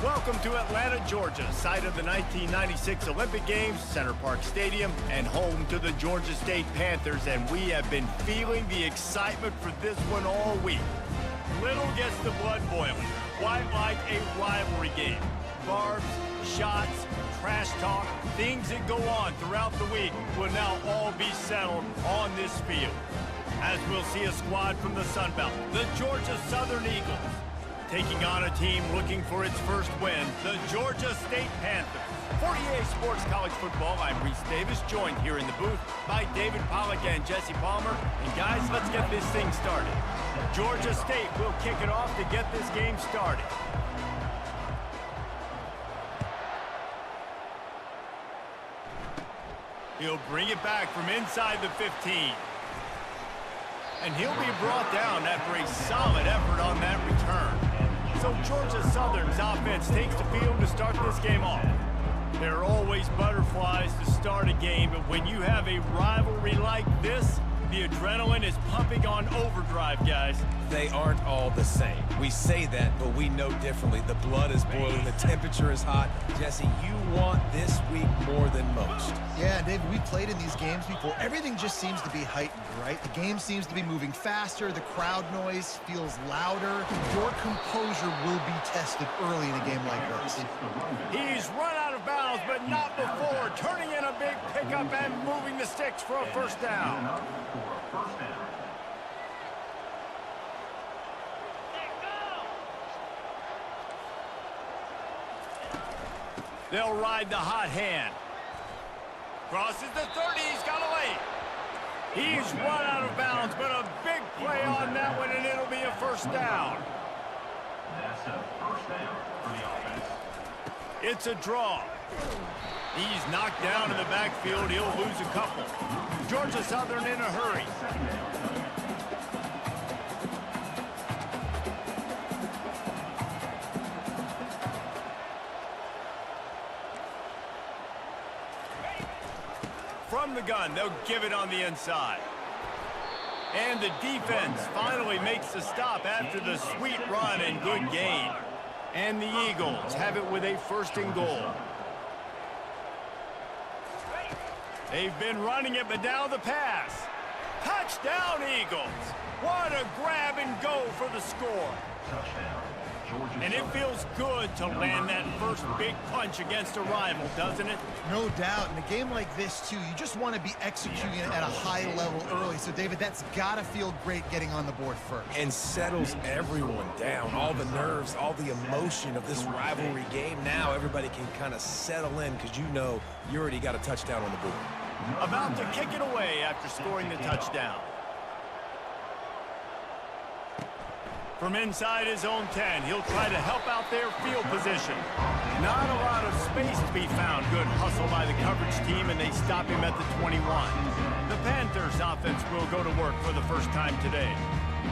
Welcome to Atlanta, Georgia, site of the 1996 Olympic Games, Center Park Stadium, and home to the Georgia State Panthers, and we have been feeling the excitement for this one all week. Little gets the blood boiling, quite like a rivalry game. Barbs, shots, trash talk, things that go on throughout the week will now all be settled on this field. As we'll see a squad from the Sun Belt, the Georgia Southern Eagles, taking on a team looking for its first win, the Georgia State Panthers. For EA Sports College Football, I'm Reese Davis, joined here in the booth by David Pollack and Jesse Palmer. And guys, let's get this thing started. Georgia State will kick it off to get this game started. He'll bring it back from inside the 15. And he'll be brought down after a solid effort on that return. So Georgia Southern's offense takes the field to start this game off. There are always butterflies to start a game, but when you have a rivalry like this, the adrenaline is pumping on overdrive, guys. They aren't all the same. We say that, but we know differently. The blood is boiling, the temperature is hot. Jesse, you want this week more than most. Yeah, David, we played in these games before. Everything just seems to be heightened, right? The game seems to be moving faster. The crowd noise feels louder. Your composure will be tested early in a game like this. He's run out of bounds, but not before. Turning in a big pickup and moving the sticks for a first down. They'll ride the hot hand. Crosses the 30, he's got away. He's run out of bounds, but a big play on that one, and it'll be a first down. That's a first down for the offense. It's a draw. He's knocked down in the backfield. He'll lose a couple. Georgia Southern in a hurry. From the gun, they'll give it on the inside. And the defense finally makes the stop after the sweet run and good gain. And the Eagles have it with a first and goal. They've been running it, but now the pass. Touchdown, Eagles. What a grab and go for the score. Touchdown, Georgia. And it feels good to land that first big punch against a rival, doesn't it? No doubt. In a game like this, too, you just want to be executing it at a high level early. So, David, that's got to feel great getting on the board first. And settles everyone down. All the nerves, all the emotion of this rivalry game. Now everybody can kind of settle in because you know you already got a touchdown on the board. About to kick it away after scoring the touchdown. From inside his own 10, he'll try to help out their field position. Not a lot of space to be found. Good hustle by the coverage team, and they stop him at the 21. The Panthers offense will go to work for the first time today.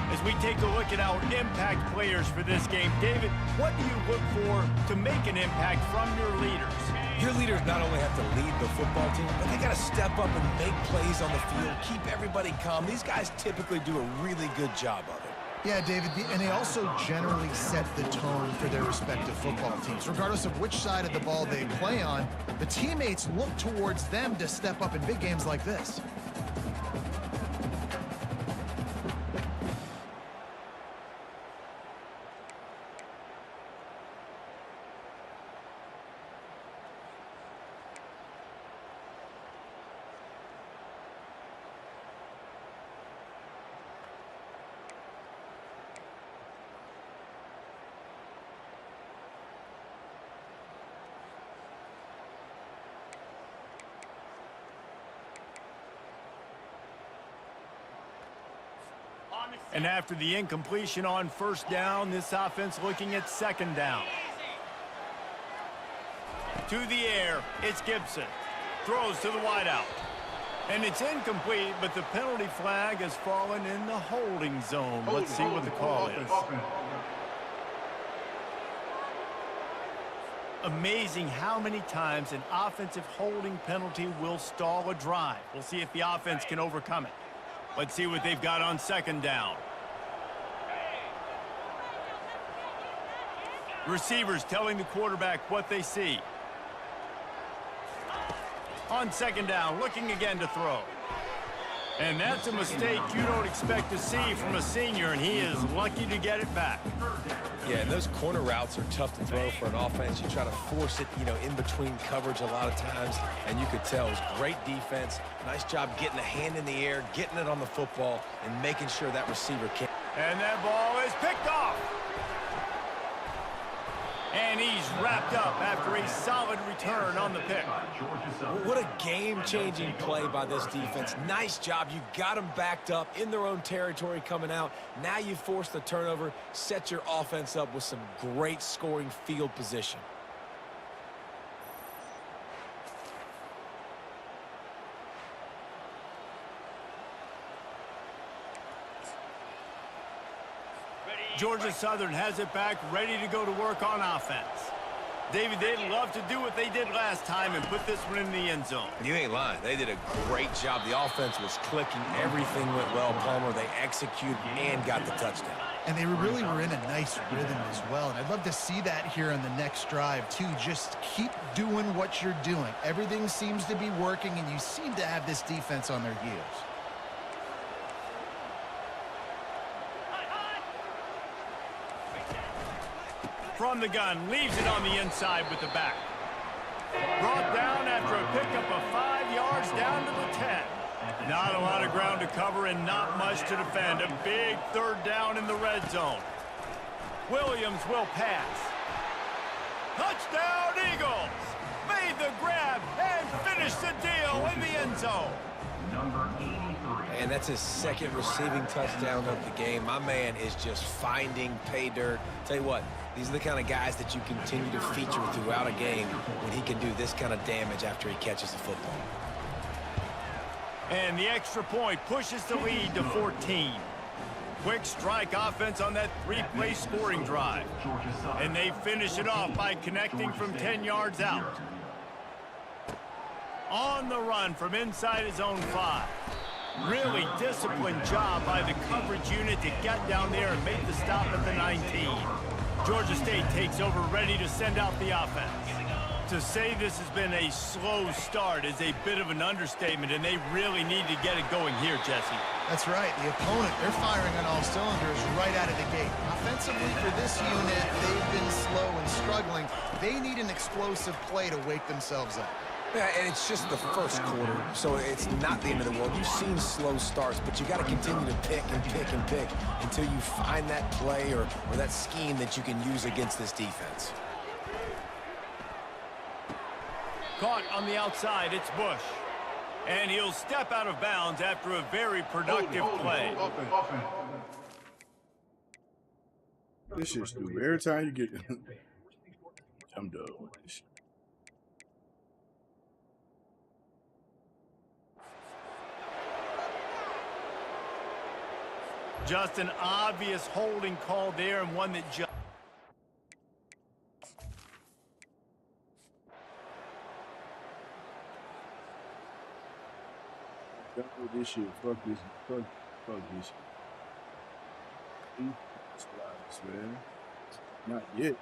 As we take a look at our impact players for this game, David, what do you look for to make an impact from your leaders? Your leaders not only have to lead the football team, but they got to step up and make plays on the field, keep everybody calm. These guys typically do a really good job of it. Yeah, David, and they also generally set the tone for their respective football teams. Regardless of which side of the ball they play on, the teammates look towards them to step up in big games like this. And after the incompletion on first down, this offense looking at second down. To the air, it's Gibson. Throws to the wideout. And it's incomplete, but the penalty flag has fallen in the holding zone. Let's see what the call is. Amazing how many times an offensive holding penalty will stall a drive. We'll see if the offense can overcome it. Let's see what they've got on second down. Receivers telling the quarterback what they see. On second down, looking again to throw. And that's a mistake you don't expect to see from a senior, and he is lucky to get it back. Yeah, and those corner routes are tough to throw for an offense. You try to force it, in between coverage a lot of times, and you could tell it was great defense. Nice job getting a hand in the air, getting it on the football, and making sure that receiver can't. And that ball is picked off. And he's wrapped up after a solid return on the pick. What a game-changing play by this defense. Nice job. You got them backed up in their own territory coming out. Now you force the turnover, set your offense up with some great scoring field position. Georgia Southern has it back, ready to go to work on offense. David, they'd love to do what they did last time and put this one in the end zone. You ain't lying. They did a great job. The offense was clicking. Everything went well, Palmer. They executed and got the touchdown. And they really were in a nice rhythm as well. And I'd love to see that here on the next drive, too. Just keep doing what you're doing. Everything seems to be working, and you seem to have this defense on their heels. From the gun, leaves it on the inside with the back. Brought down after a pickup of 5 yards down to the 10. Not a lot of ground to cover and not much to defend. A big third down in the red zone. Williams will pass. Touchdown Eagles! Made the grab and finished the deal in the end zone. Number 83. And that's his second receiving touchdown of the game. My man is just finding pay dirt. Tell you what, these are the kind of guys that you continue to feature throughout a game when he can do this kind of damage after he catches the football. And the extra point pushes the lead to 14. Quick strike offense on that three-play scoring drive. And they finish it off by connecting from 10 yards out. On the run from inside his own 5. Really disciplined job by the coverage unit to get down there and make the stop at the 19. Georgia State takes over, ready to send out the offense. To say this has been a slow start is a bit of an understatement, and they really need to get it going here, Jesse. That's right. The opponent, they're firing on all cylinders right out of the gate. Offensively for this unit, they've been slow and struggling. They need an explosive play to wake themselves up. Yeah, and it's just the first quarter, so it's not the end of the world. You've seen slow starts, but you got to continue to pick and pick and pick until you find that play or that scheme that you can use against this defense. Caught on the outside, it's Bush. And he'll step out of bounds after a very productive play. This shit's stupid. Every time you get... I'm done with this shit. Just an obvious holding call there, and one that just... Done with this shit. Fuck this. Fuck this shit. Slides, man. Not yet.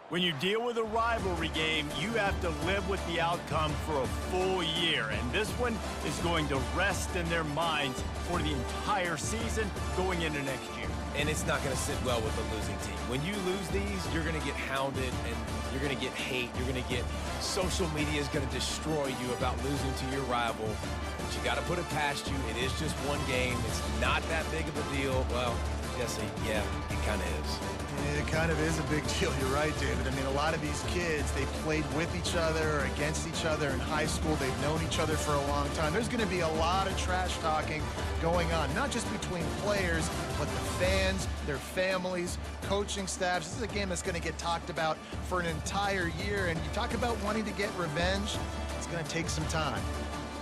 When you deal with a rivalry game, you have to live with the outcome for a full year. And this one is going to rest in their minds for the entire season going into next year. And it's not going to sit well with the losing team. When you lose these, you're going to get hounded and you're going to get hate. You're going to get social media is going to destroy you about losing to your rival. But you got to put it past you. It is just one game. It's not that big of a deal. Well, Jesse, yeah, it kind of is. It kind of is a big deal. You're right, David. I mean, a lot of these kids, they played with each other or against each other in high school. They've known each other for a long time. There's going to be a lot of trash talking going on, not just between players, but the fans, their families, coaching staffs. This is a game that's going to get talked about for an entire year. And you talk about wanting to get revenge, it's going to take some time.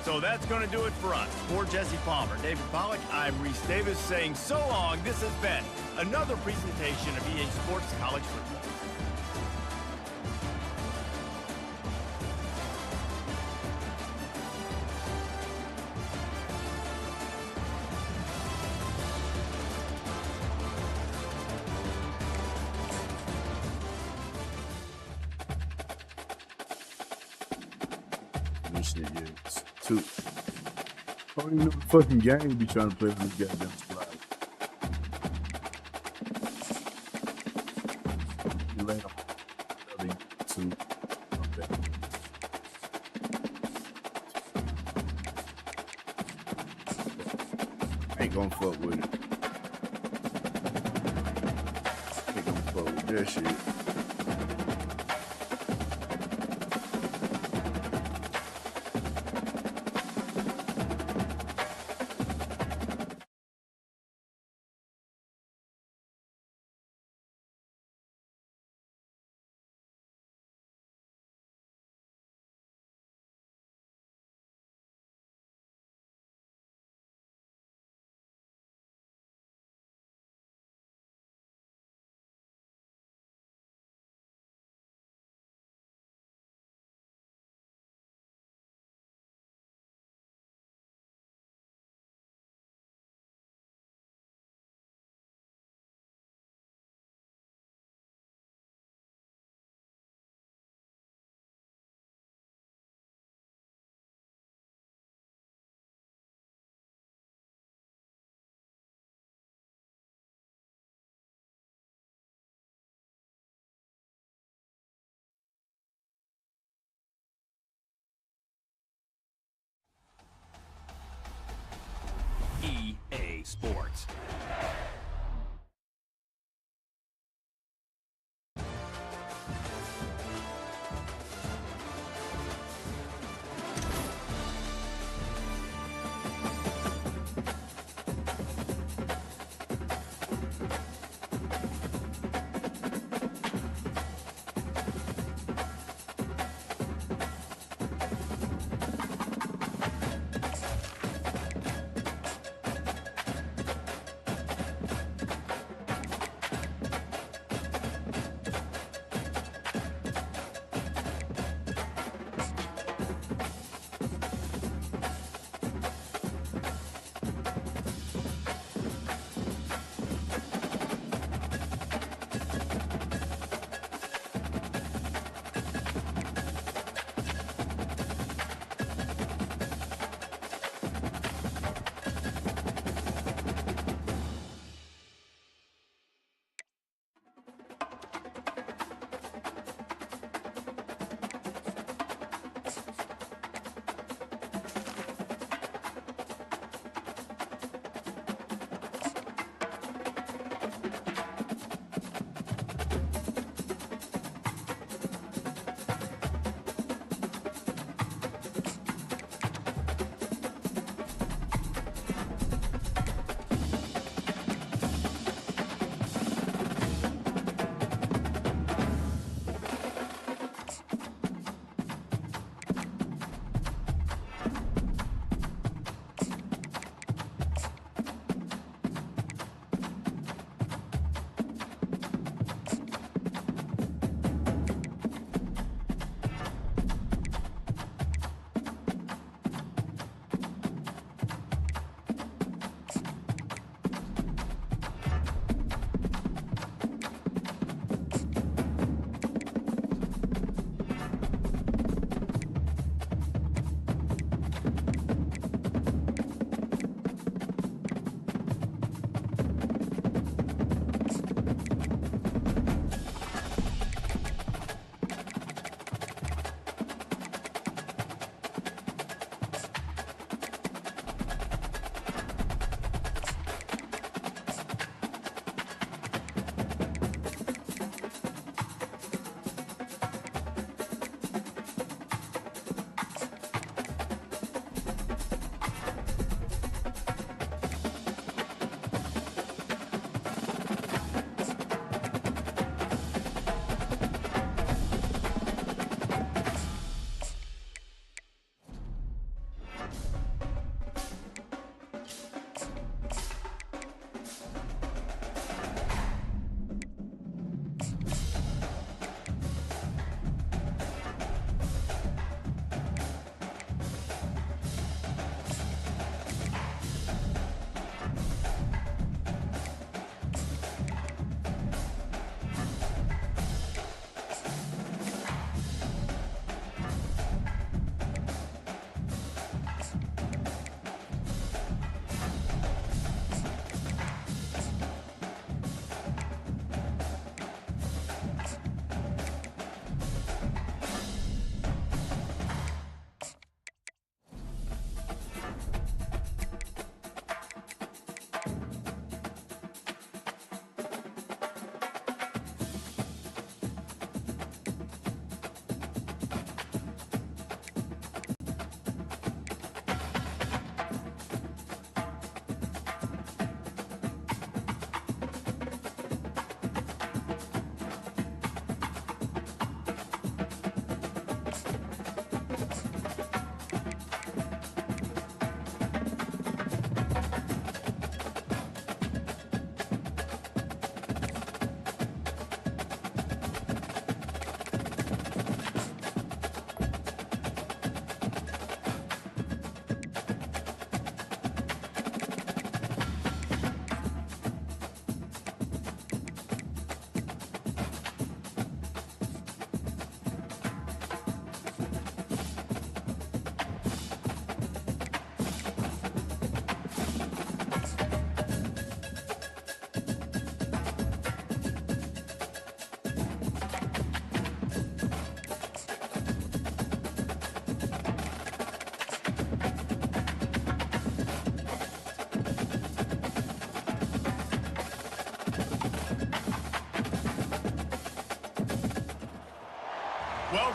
So that's going to do it for us. For Jesse Palmer, David Pollack, I'm Reese Davis saying so long. This has been another presentation of EA Sports College Football. shit, yeah. It's two. I don't even know the fucking game be trying to play with this goddamn slide. You lay on two. Okay. Ain't gonna fuck with it. Ain't gonna fuck with that shit. EA Sports.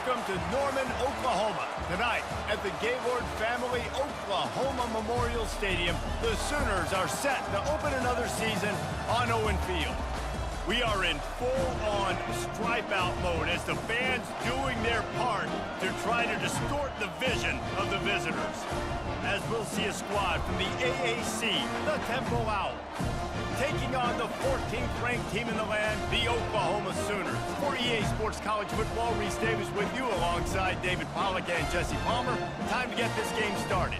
welcome to Norman, Oklahoma. Tonight, at the Gaylord Family Oklahoma Memorial Stadium, the Sooners are set to open another season on Owen Field. We are in full-on stripe-out mode as the fans doing their part to try to distort the vision of the visitors. As we'll see a squad from the AAC, the Temple Owls, taking on the 14th ranked team in the land, the Oklahoma Sooners. For EA Sports College Football, Reese Davis with you alongside David Pollack and Jesse Palmer. Time to get this game started.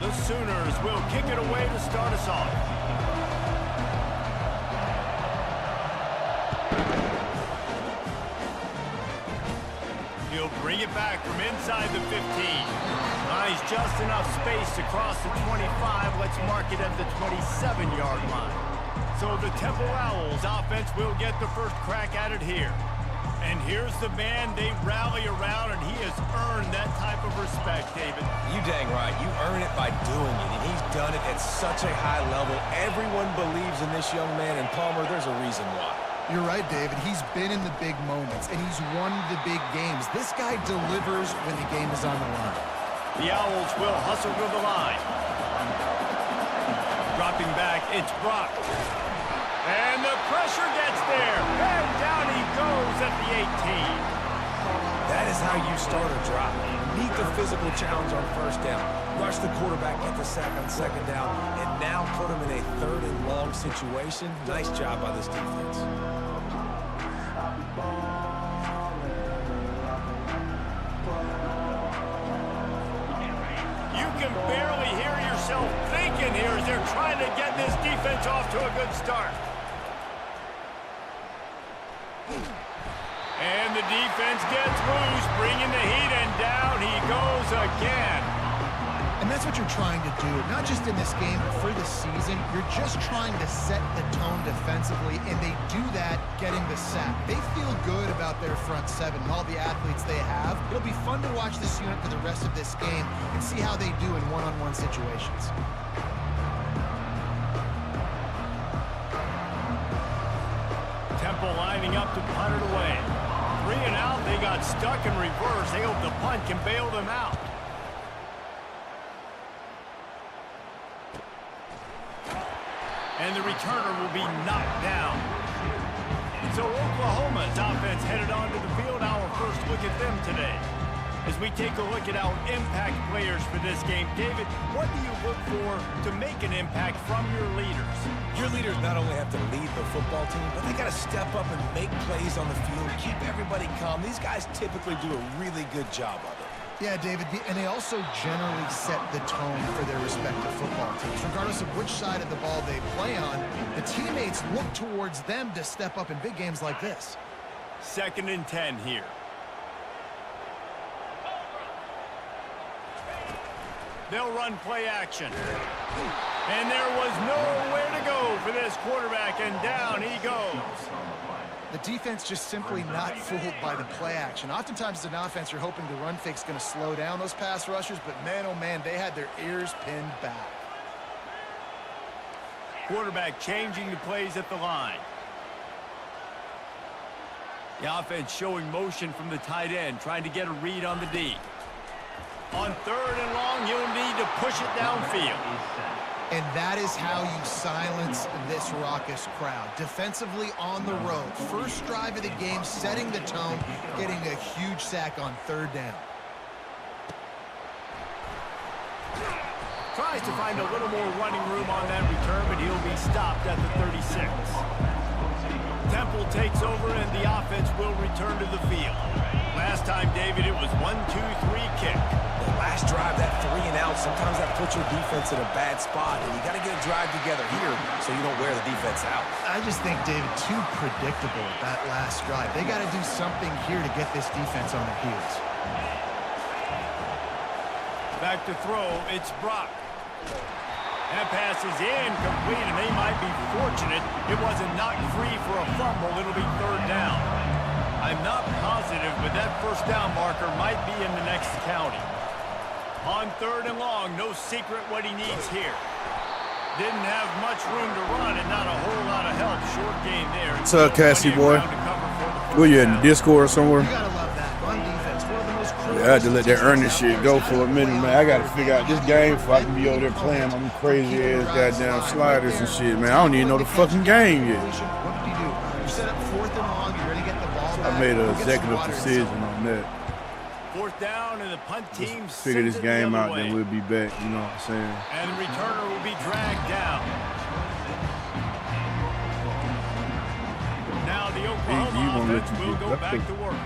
The Sooners will kick it away to start us off. He'll bring it back from inside the 15. Nice, just enough space to cross the 25. Let's mark it at the 27-yard line. So the Temple Owls offense will get the first crack at it here. And here's the man they rally around, and he has earned that type of respect, David. You dang right. You earn it by doing it, and he's done it at such a high level. Everyone believes in this young man, and Palmer, there's a reason why. You're right, David. He's been in the big moments, and he's won the big games. This guy delivers when the game is on the line. The Owls will hustle to the line. Dropping back, it's Brock. And the pressure gets there. And down he goes at the 18. That is how you start a drive. Meet the physical challenge on first down. Rush the quarterback, get the sack on second down, and now put him in a third and long situation. Nice job by this defense. You can barely hear yourself thinking here as they're trying to get this defense off to a good start. And the defense gets loose, bringing the heat, and down he goes again. And that's what you're trying to do, not just in this game, but for the season. You're just trying to set the tone defensively, and they do that getting the sack. They feel good about their front seven and all the athletes they have. It'll be fun to watch this unit for the rest of this game and see how they do in one-on-one situations. Temple lining up to punt it away. 3 and out, they got stuck in reverse. They hope the punt can bail them out. And the returner will be knocked down. So Oklahoma's offense headed onto the field. Our first look at them today. As we take a look at our impact players for this game, David, what do you look for to make an impact from your leaders? Your leaders not only have to lead the football team, but they got to step up and make plays on the field, keep everybody calm. These guys typically do a really good job of it. Yeah, David, and they also generally set the tone for their respective football teams. Regardless of which side of the ball they play on, the teammates look towards them to step up in big games like this. 2nd and 10 here. They'll run play action. And there was nowhere to go for this quarterback, and down he goes. The defense just simply not fooled by the play action. Oftentimes as an offense, you're hoping the run fake's going to slow down those pass rushers, but man, oh man, they had their ears pinned back. Quarterback changing the plays at the line. The offense showing motion from the tight end, trying to get a read on the D. On 3rd and long, he'll need to push it downfield. And that is how you silence this raucous crowd. Defensively on the road. First drive of the game, setting the tone, getting a huge sack on 3rd down. Tries to find a little more running room on that return, but he'll be stopped at the 36. Temple takes over, and the offense will return to the field. Last time, David, it was 1-2-3 kick. The last drive, that 3 and out, sometimes that puts your defense in a bad spot, and you got to get a drive together here so you don't wear the defense out. I just think, David, too predictable that last drive. They got to do something here to get this defense on their heels. Back to throw, it's Brock. That pass is incomplete, and they might be fortunate it wasn't knocked free for a fumble. It'll be third down. I'm not positive, but that first down marker might be in the next county. On third and long, no secret what he needs here. Didn't have much room to run and not a whole lot of help. Short gain there. What's up, Cassie boy? Were you in the Discord somewhere? You gotta love that. Run defense, one of the most critical. Yeah, I had to let that earnest shit go for a minute, man. I gotta figure out this game before I can be over there playing on them crazy ass goddamn sliders and shit, man. I don't even know the fucking game yet. What did you do? You set up fourth and long. You're ready to get the ball back. I made an executive decision on that. Fourth down, and the punt team Figure this game out, then we'll be back. You know what I'm saying? And the returner will be dragged down. Now the Oklahoma offense will go back to work.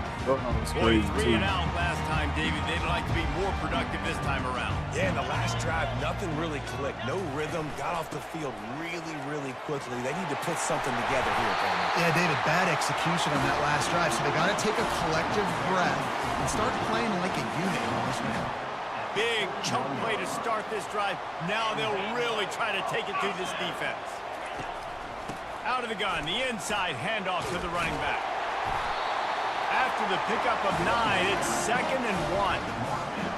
Boy, 3 and out last time, David. They'd like to be more productive this time around. Yeah, in the last drive, nothing really clicked. No rhythm. Got off the field really quickly. They need to put something together here, Coleman. Yeah, David, bad execution on that last drive. So they got to take a collective breath and start playing like a unit on this one. Big chunk play to start this drive. Now they'll really try to take it through this defense. Out of the gun, the inside handoff to the running back. After the pickup of 9, it's 2nd and 1.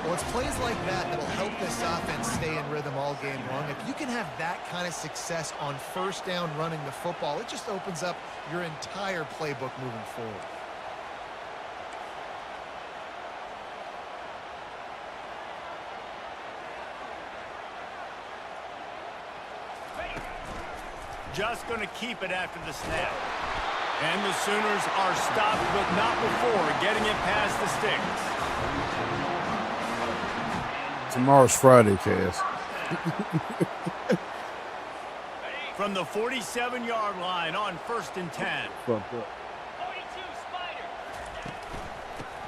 Well, it's plays like that that'll help this offense stay in rhythm all game long. If you can have that kind of success on first down running the football, it just opens up your entire playbook moving forward. Just going to keep it after the snap. And the Sooners are stopped, but not before getting it past the sticks. Tomorrow's Friday, Cass. From the 47-yard line on 1st and 10. Fucked up.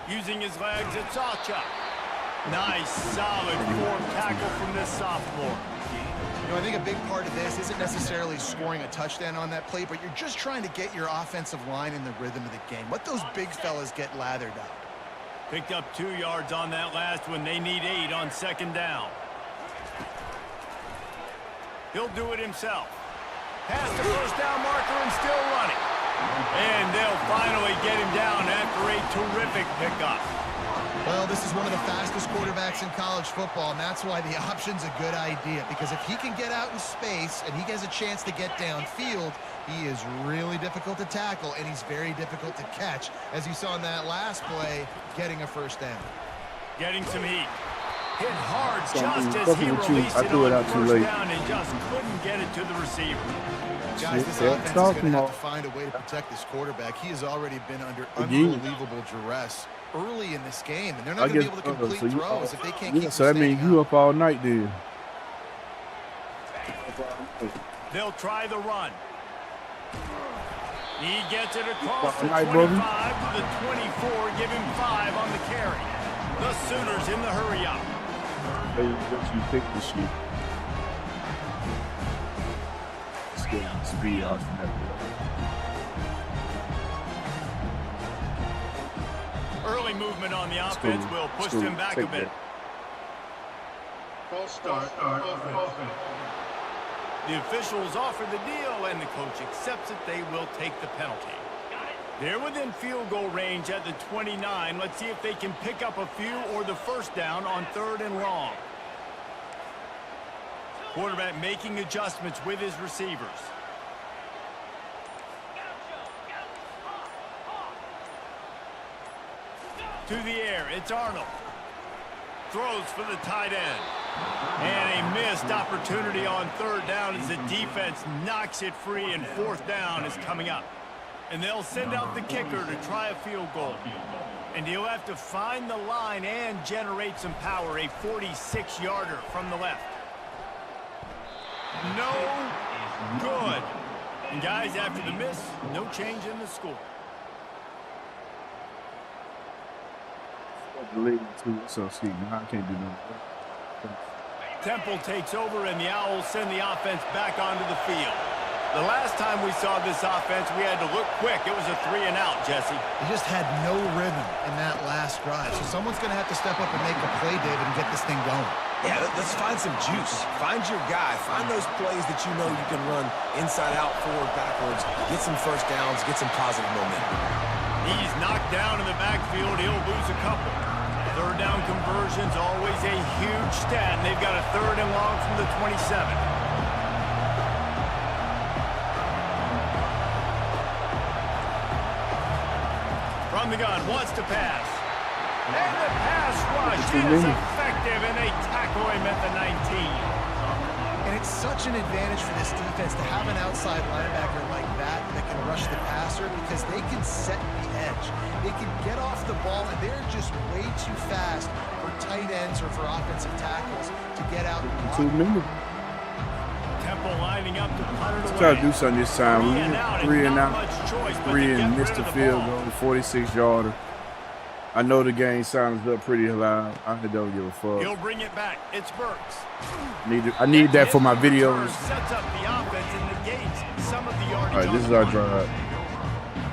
Using his legs, it's Sawchuk. Nice, solid form tackle from this sophomore. You know, I think a big part of this isn't necessarily scoring a touchdown on that play, but you're just trying to get your offensive line in the rhythm of the game. Let those big fellas get lathered up. Picked up 2 yards on that last one. They need 8 on 2nd down. He'll do it himself. Past the first down marker and still running. And they'll finally get him down after a terrific pickup. Well, this is one of the fastest quarterbacks in college football, and that's why the option's a good idea. Because if he can get out in space and he has a chance to get downfield, he is really difficult to tackle, and he's very difficult to catch. As you saw in that last play, getting a first down. Getting some heat. Hit hard just as he released it on first down and just couldn't get it to the receiver. Guys, this offense is going to have to find a way to protect this quarterback. He has already been under unbelievable duress early in this game, and they're not going to be able to complete throws if they can't keep so that means you up all night, dude. They'll try the run. He gets it across the 25 to the 24, give him 5 on the carry. The Sooners in the hurry up. Hey, you pick the sheet. Let's get speed off from that. Early movement on the offense will push them back a bit. False start. Offense. The officials offer the deal, and the coach accepts it. They will take the penalty. They're within field goal range at the 29. Let's see if they can pick up a few or the first down on 3rd and long. Quarterback making adjustments with his receivers. To the air, it's Arnold. Throws for the tight end. And a missed opportunity on 3rd down as the defense knocks it free, and 4th down is coming up. And they'll send out the kicker to try a field goal. And he'll have to find the line and generate some power, a 46-yarder from the left. No good. And guys, after the miss, no change in the score. I can't do nothing. Temple takes over, and the Owls send the offense back onto the field. The last time we saw this offense, we had to look quick. It was a 3 and out, Jesse. He just had no rhythm in that last drive. So someone's going to have to step up and make a play, David, and get this thing going. Yeah, let's find some juice. Find your guy. Find those plays that you know you can run inside out, forward, backwards. Get some first downs. Get some positive momentum. He's knocked down in the backfield. He'll lose a couple. Third down conversion's always a huge stat, and they've got a 3rd and long from the 27. From the gun, wants to pass. And the pass rush is effective, and they tackle him at the 19. And it's such an advantage for this defense to have an outside linebacker like that can rush the passer because they can set the edge. They can get off the ball, and they're just way too fast for tight ends or for offensive tackles to get out and block. 2 minutes. Temple lining up to punt it away. Try to do something this time. We get 3 and out. Much choice, 3 and missed the field goal, 46-yarder. I know the game sounds up pretty loud. I don't give a fuck. He'll bring it back. It's Burks. I need that for my videos. Sets up the offense and negates some of the yardage. All right, this is our drive.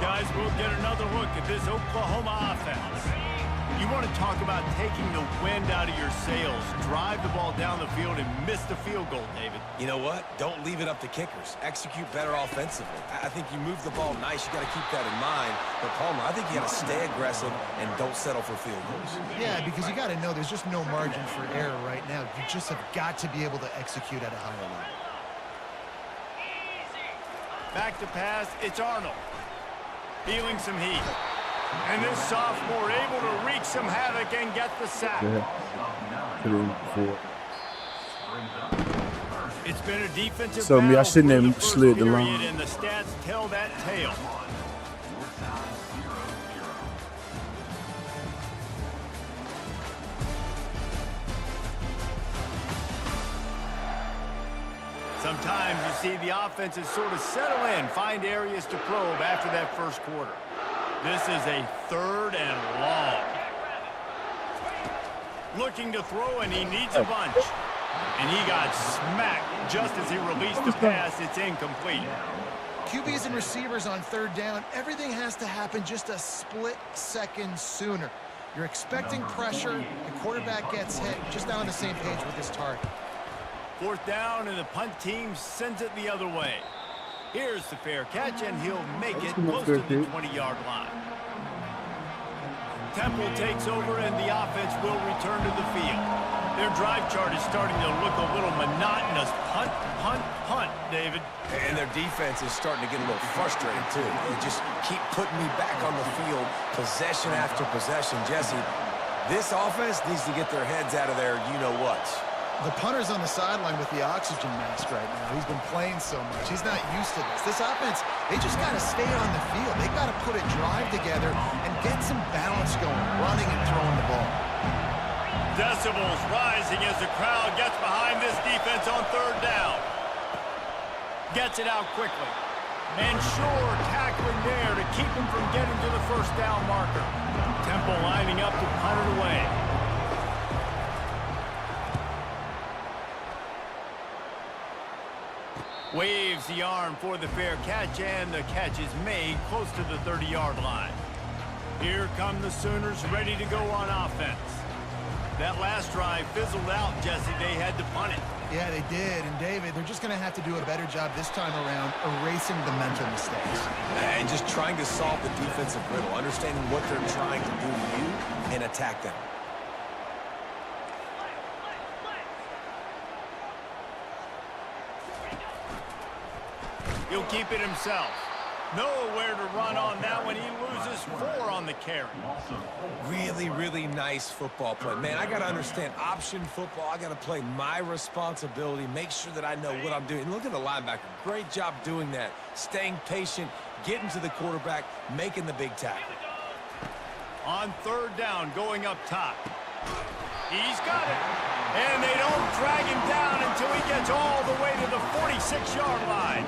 Guys, we'll get another look at this Oklahoma offense. You want to talk about taking the wind out of your sails. Drive the ball down the field and miss the field goal, David. You know what? Don't leave it up to kickers. Execute better offensively. I think you move the ball nice. You got to keep that in mind. But, Palmer, I think you got to stay aggressive and don't settle for field goals. Yeah, because you got to know there's just no margin for error right now. You just have got to be able to execute at a higher level. Back to pass. It's Arnold. Feeling some heat. And this sophomore able to wreak some havoc and get the sack. It's been a defensive So I shouldn't battle have slid the line. and the stats tell that tale. Sometimes you see the offenses sort of settle in, find areas to probe after that first quarter. This is a 3rd and long. Looking to throw, and he needs a bunch. And he got smacked just as he released the pass. It's incomplete. QBs and receivers on 3rd down, everything has to happen just a split second sooner. You're expecting pressure, the quarterback gets hit, just not on the same page with his target. 4th down, and the punt team sends it the other way. Here's the fair catch, and he'll make it close to the 20-yard line. Temple takes over, and the offense will return to the field. Their drive chart is starting to look a little monotonous. Punt, punt, punt, David. And their defense is starting to get a little frustrated, too. They just keep putting me back on the field, possession after possession. Jesse, this offense needs to get their heads out of their you-know-whats. The punter's on the sideline with the oxygen mask right now. He's been playing so much. He's not used to this. This offense, they just got to stay on the field. They got to put a drive together and get some balance going, running and throwing the ball. Decibels rising as the crowd gets behind this defense on 3rd down. Gets it out quickly. And sure tackling there to keep him from getting to the 1st down marker. Temple lining up to punt it away. Waves the arm for the fair catch, and the catch is made close to the 30-yard line. Here come the Sooners ready to go on offense. That last drive fizzled out, Jesse. They had to punt it. Yeah, they did. And, David, they're just going to have to do a better job this time around erasing the mental mistakes. And just trying to solve the defensive riddle, understanding what they're trying to do to you and attack them. He'll keep it himself. Nowhere to run on that one. He loses 4 on the carry. Really, really nice football play. Man, I got to understand option football. I got to play my responsibility, make sure that I know what I'm doing. Look at the linebacker. Great job doing that. Staying patient, getting to the quarterback, making the big tackle. On 3rd down, going up top. He's got it. And they don't drag him down until he gets all the way to the 46-yard line.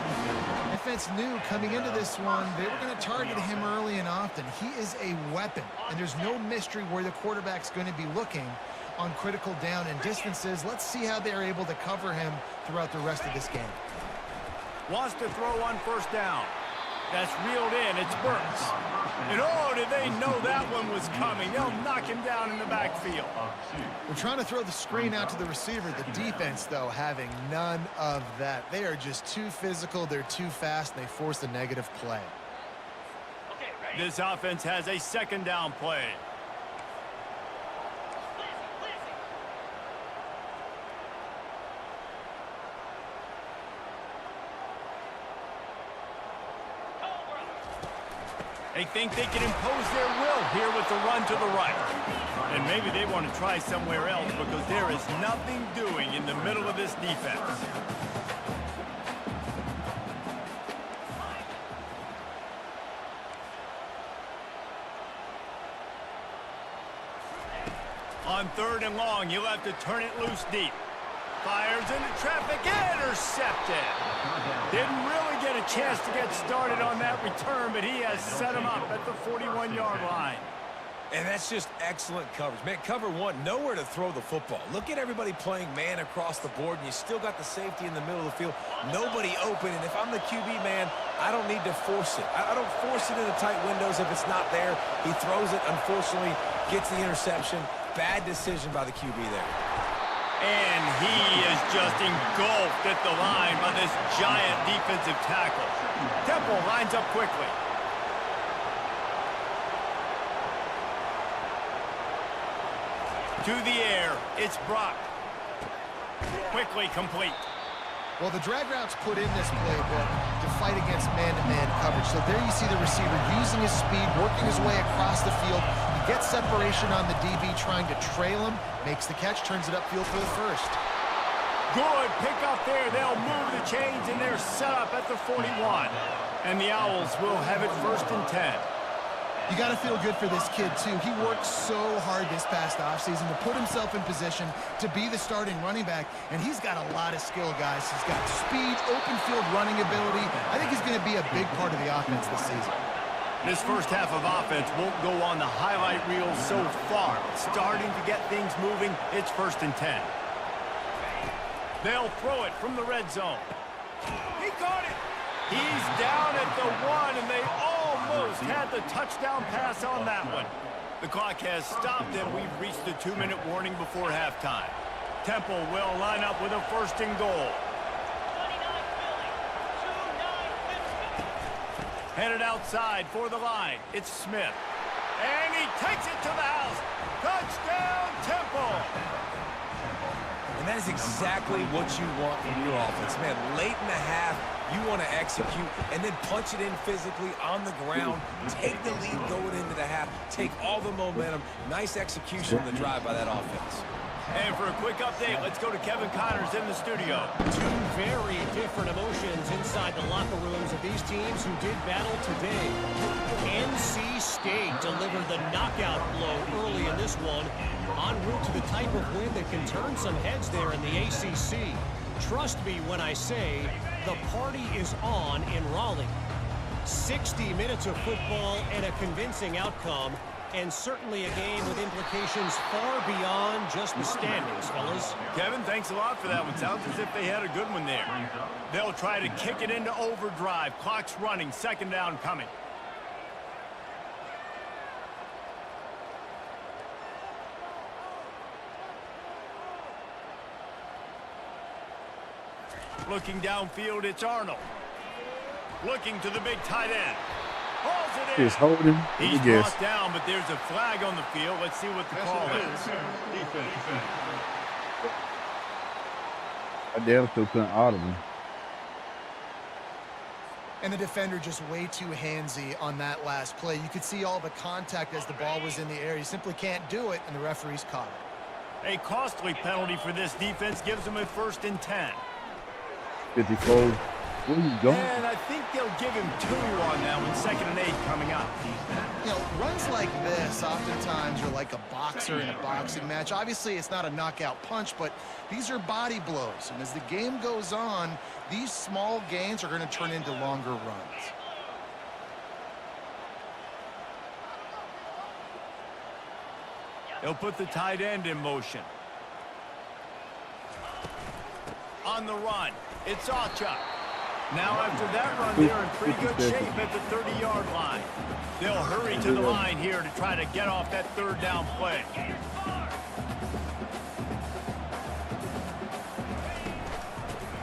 Defense knew coming into this one, they were going to target him early and often. He is a weapon, and there's no mystery where the quarterback's going to be looking on critical down and distances. Let's see how they're able to cover him throughout the rest of this game. Wants to throw on 1st down. That's reeled in. It's Burks. And oh, did they know that one was coming? They'll knock him down in the backfield. We're trying to throw the screen out to the receiver. The defense, though, having none of that. They are just too physical. They're too fast, and they force a negative play. This offense has a second down play. They think they can impose their will here with the run to the right. And maybe they want to try somewhere else because there is nothing doing in the middle of this defense. On 3rd and long, you'll have to turn it loose deep. Fires into traffic, intercepted. Didn't really get a chance to get started on that return, but he has set him up at the 41-yard line. And that's just excellent coverage. Man, cover one, nowhere to throw the football. Look at everybody playing man across the board, and you still got the safety in the middle of the field. Nobody open, and if I'm the QB, man, I don't need to force it. I don't force it into tight windows if it's not there. He throws it, unfortunately, gets the interception. Bad decision by the QB there. And he is just engulfed at the line by this giant defensive tackle. Temple lines up quickly. To the air, it's Brock. Quickly complete. Well, the drag routes put in this playbook to fight against man-to-man coverage. So there you see the receiver using his speed, working his way across the field. He gets separation on the DB, trying to trail him, makes the catch, turns it upfield for the first. Good pick up there. They'll move the chains, and they're set up at the 41. And the Owls will have it 1st and 10. You got to feel good for this kid, too. He worked so hard this past offseason to put himself in position to be the starting running back, and he's got a lot of skill, guys. He's got speed, open field running ability. I think he's going to be a big part of the offense this season. This first half of offense won't go on the highlight reel so far. Starting to get things moving, it's 1st and 10. They'll throw it from the red zone. He caught it. He's down at the 1, and they almost had the touchdown pass on that one. The clock has stopped, and we've reached the 2-minute warning before halftime. Temple will line up with a 1st and goal. Headed outside for the line. It's Smith. And he takes it to the house. Touchdown, Temple! And that is exactly what you want from your offense. Man, late in the half, you want to execute and then punch it in physically on the ground. Take the lead going into the half. Take all the momentum. Nice execution on the drive by that offense. And for a quick update, let's go to Kevin Connors in the studio. Two very different emotions inside the locker rooms of these teams who did battle today. NC State delivered the knockout blow early in this one, en route to the type of win that can turn some heads there in the ACC. Trust me when I say the party is on in Raleigh. 60 minutes of football and a convincing outcome, and certainly a game with implications far beyond just the standings, fellas. Kevin, thanks a lot for that one. Sounds as if they had a good one there. They'll try to kick it into overdrive. Clock's running. 2nd down coming. Looking downfield, it's Arnold. Looking to the big tight end. Hauls it in. He's holding. He's brought down, but there's a flag on the field. Let's see what the call is. I damn still couldn't audible. And the defender just way too handsy on that last play. You could see all the contact as the ball was in the air. You simply can't do it, and the referee's caught it. A costly penalty for this defense gives them a 1st and 10. 54. Where are you going? And I think they'll give him 2 on that one. 2nd and 8 coming up. You know, runs like this oftentimes are like a boxer in a boxing match. Obviously, it's not a knockout punch, but these are body blows. And as the game goes on, these small gains are going to turn into longer runs. They'll put the tight end in motion. On the run, it's Ocha. Now after that run, they're in pretty good shape at the 30-yard line. They'll hurry to the line here to try to get off that third down play.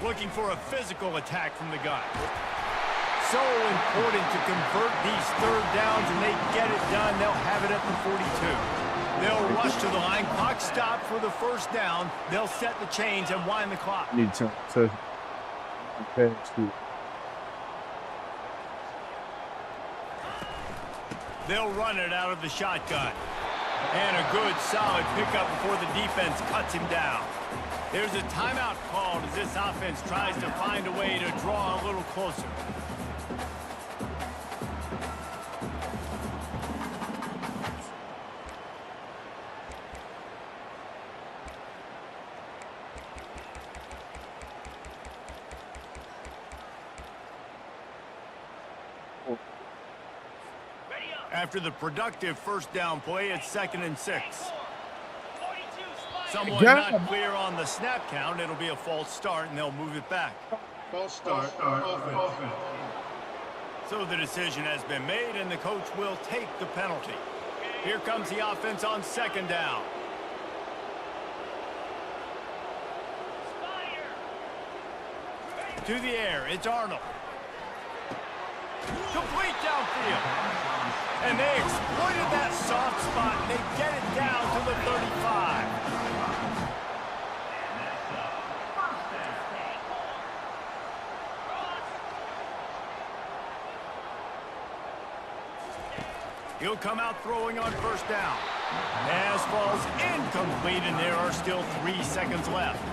Looking for a physical attack from the gun. So important to convert these third downs, and they get it done. They'll have it at the 42. They'll rush to the line. Clock stop for the first down. They'll set the chains and wind the clock. Need to pass too. They'll run it out of the shotgun. And a good, solid pickup before the defense cuts him down. There's a timeout called as this offense tries to find a way to draw a little closer. After the productive first down play, it's 2nd and 6. Someone not clear on the snap count. It'll be a false start, and they'll move it back. False start. Offense. So the decision has been made, and the coach will take the penalty. Here comes the offense on 2nd down. To the air, it's Arnold. Complete downfield. And they exploited that soft spot, and they get it down to the 35. He'll come out throwing on first down. Pass falls incomplete, and there are still 3 seconds left.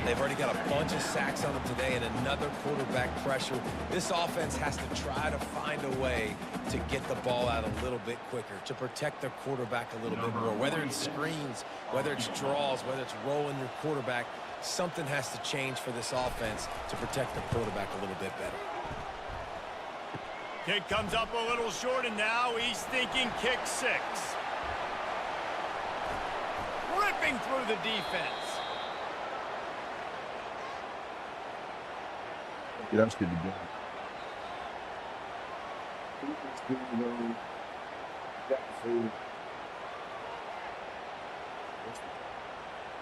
They've already got a bunch of sacks on them today and another quarterback pressure. This offense has to try to find a way to get the ball out a little bit quicker, to protect their quarterback a little bit more. Whether it's screens, whether it's draws, whether it's rolling your quarterback, something has to change for this offense to protect the quarterback a little bit better. Kick comes up a little short, and now he's thinking kick 6. Ripping through the defense. Yeah, that's good to do.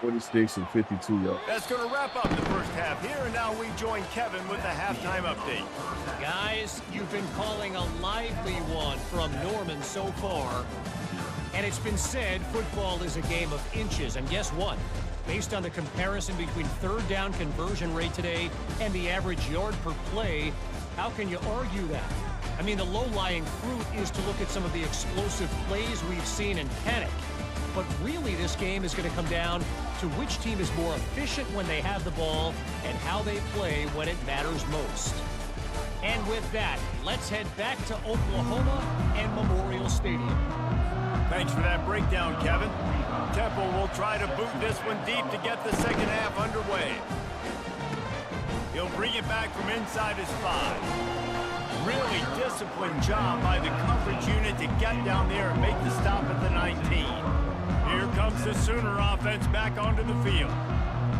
46 and 52 yards. That's going to wrap up the first half here, and now we join Kevin with the halftime update. Guys, you've been calling a lively one from Norman so far. And it's been said football is a game of inches. And guess what? Based on the comparison between third down conversion rate today and the average yard per play, how can you argue that? I mean, the low-lying fruit is to look at some of the explosive plays we've seen and panic. But really, this game is going to come down to which team is more efficient when they have the ball and how they play when it matters most. And with that, let's head back to Oklahoma and Memorial Stadium. Thanks for that breakdown, Kevin. Temple will try to boot this one deep to get the second half underway. He'll bring it back from inside his 5. Really disciplined job by the coverage unit to get down there and make the stop at the 19. Here comes the Sooner offense back onto the field.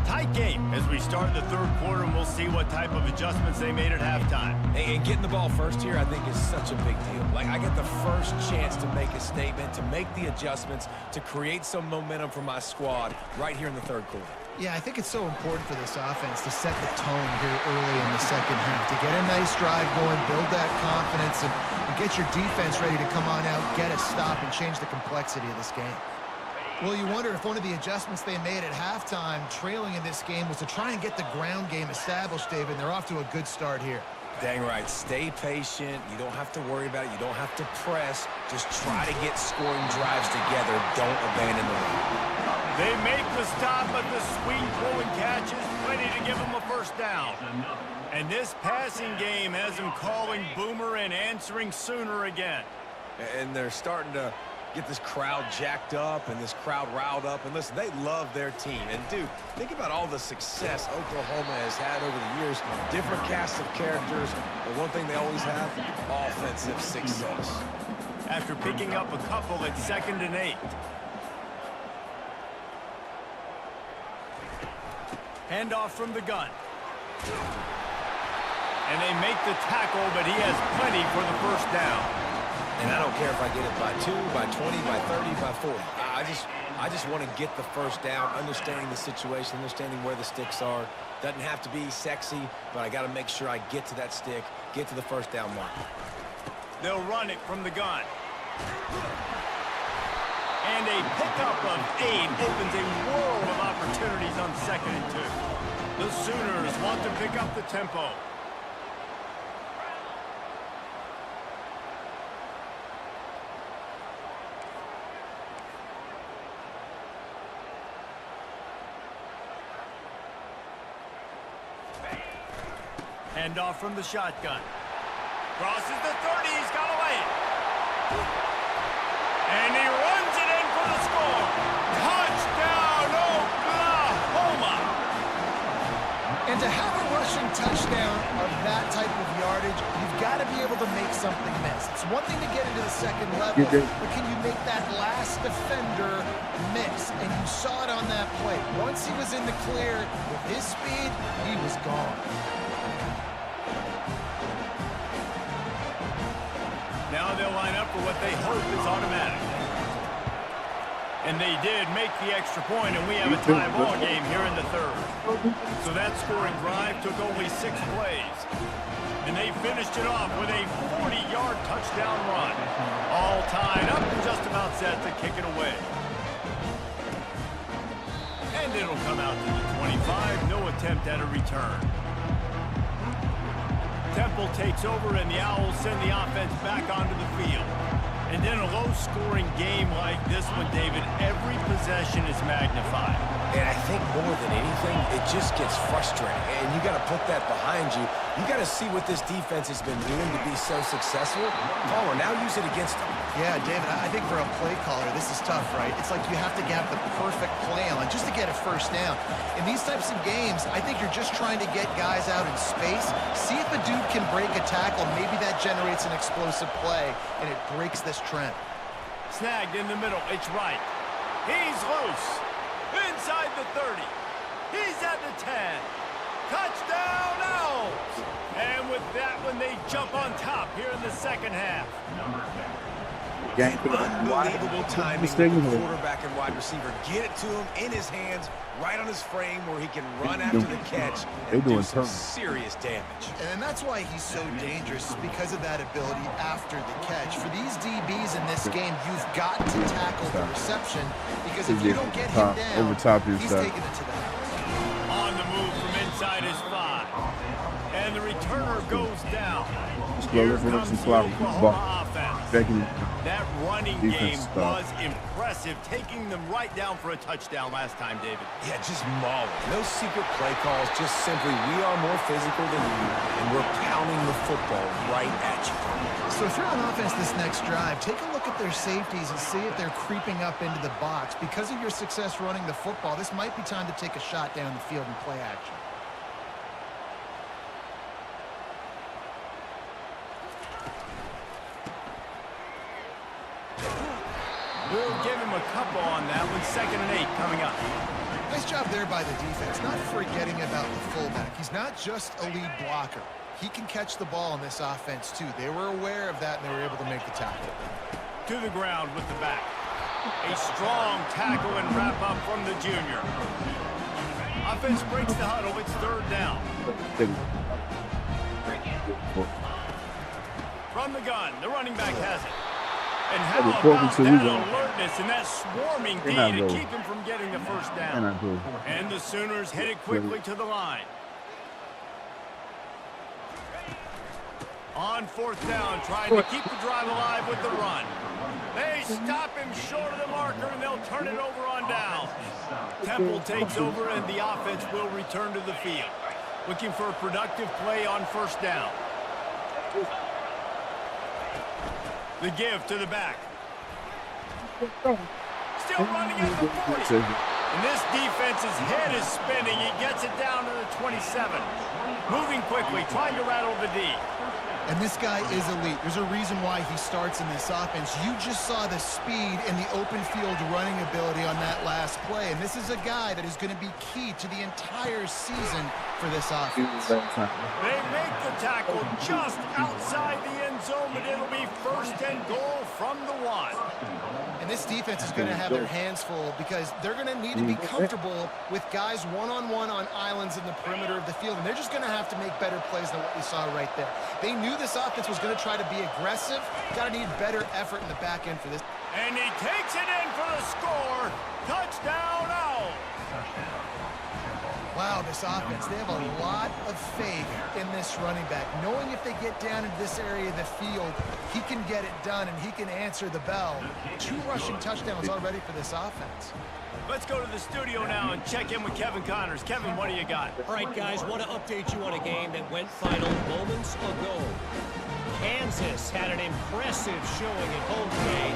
Tight game as we start the third quarter, and we'll see what type of adjustments they made at halftime. And getting the ball first here, I think, is such a big deal. Like, I get the first chance to make a statement, to make the adjustments, to create some momentum for my squad right here in the third quarter. Yeah, I think it's so important for this offense to set the tone here early in the second half, to get a nice drive going, build that confidence, and get your defense ready to come on out, get a stop, and change the complexity of this game. Well, you wonder if one of the adjustments they made at halftime, trailing in this game, was to try and get the ground game established, David. They're off to a good start here. Dang right. Stay patient. You don't have to worry about it. You don't have to press. Just try to get scoring drives together. Don't abandon the run. They make the stop, but the sweet pulling catch is plenty to give them a first down. And this passing game has them calling Boomer and answering Sooner again. And they're starting to get this crowd jacked up and this crowd riled up. And listen, they love their team. And, dude, think about all the success Oklahoma has had over the years. Different casts of characters. But one thing they always have, offensive success. After picking up a couple at 2nd and 8. Handoff from the gun. And they make the tackle, but he has plenty for the first down. And I don't care if I get it by 2, by 20, by 30, by 40. I just want to get the first down, understanding the situation, understanding where the sticks are. Doesn't have to be sexy, but I got to make sure I get to that stick, get to the first down mark. They'll run it from the gun. And a pickup of 8 opens a world of opportunities on 2nd and 2. The Sooners want to pick up the tempo. Hand off from the shotgun. Crosses the 30, he's got away. And he runs it in for the score. Touchdown, Oklahoma! And to have a rushing touchdown of that type of yardage, you've got to be able to make something miss. It's one thing to get into the second level, but can you make that last defender miss? And you saw it on that play. Once he was in the clear with his speed, he was gone. Now they'll line up for what they hope is automatic. And they did make the extra point, and we have a tie ball game here in the 3rd. So that scoring drive took only 6 plays. And they finished it off with a 40-yard touchdown run. All tied up and just about set to kick it away. And it'll come out to the 25. No attempt at a return. Temple takes over, and the Owls send the offense back onto the field. And in a low-scoring game like this one, David, every possession is magnified. And I think more than anything, it just gets frustrating. And you got to put that behind you. You got to see what this defense has been doing to be so successful. Palmer, now use it against them. Yeah, David, I think for a play caller, this is tough, right? It's like you have to have the perfect play on just to get a first down. In these types of games, I think you're just trying to get guys out in space, see if a dude can break a tackle. Maybe that generates an explosive play, and it breaks this trend. Snagged in the middle. It's right. He's loose. Inside the 30. He's at the 10. Touchdown, Owls! And with that one, they jump on top here in the second half. Unbelievable timing with the quarterback and wide receiver. Get it to him in his hands, right on his frame where he can run after the catch and do some serious damage. And that's why he's so dangerous, because of that ability after the catch. For these DBs in this game, you've got to tackle the reception, because if you don't get him down, he's taking it to the house. On the move from inside his 5. And the returner goes down. Here comes the Oklahoma offense. That running game was impressive, taking them right down for a touchdown last time, David. Yeah, just mauling. No secret play calls, just simply we are more physical than you, and we're pounding the football right at you. So if you're on offense this next drive, take a look at their safeties and see if they're creeping up into the box. Because of your success running the football, this might be time to take a shot down the field and play action. We'll give him a couple on that one. 2nd and 8 coming up. Nice job there by the defense, not forgetting about the fullback. He's not just a lead blocker. He can catch the ball in this offense, too. They were aware of that, and they were able to make the tackle. To the ground with the back. A strong tackle and wrap-up from the junior. Offense breaks the huddle. It's 3rd down. From the gun, the running back has it. And how about that alertness and that swarming D to keep him from getting the first down? And the Sooners headed quickly to the line. On 4th down, trying to keep the drive alive with the run. They stop him short of the marker, and they'll turn it over on down. Temple takes over, and the offense will return to the field. Looking for a productive play on 1st down. The give to the back. Still running at the 40. And this defense's head is spinning. He gets it down to the 27. Moving quickly, trying to rattle the D. And this guy is elite. There's a reason why he starts in this offense. You just saw the speed and the open field running ability on that last play. And this is a guy that is going to be key to the entire season for this offense. They make the tackle just outside the end zone, but it'll be 1st and goal from the 1. And this defense is going to have their hands full because they're going to need to be comfortable with guys one-on-one on islands in the perimeter of the field. And they're just going to have to make better plays than what we saw right there. They knew this offense was going to try to be aggressive. Got to need better effort in the back end for this. And he takes it in for the score. Touchdown, Owl. Wow, this offense, they have a lot of faith in this running back. Knowing if they get down into this area of the field, he can get it done and he can answer the bell. 2 rushing touchdowns already for this offense. Let's go to the studio now and check in with Kevin Connors. Kevin, what do you got? All right, guys, want to update you on a game that went final moments ago. Kansas had an impressive showing at home today,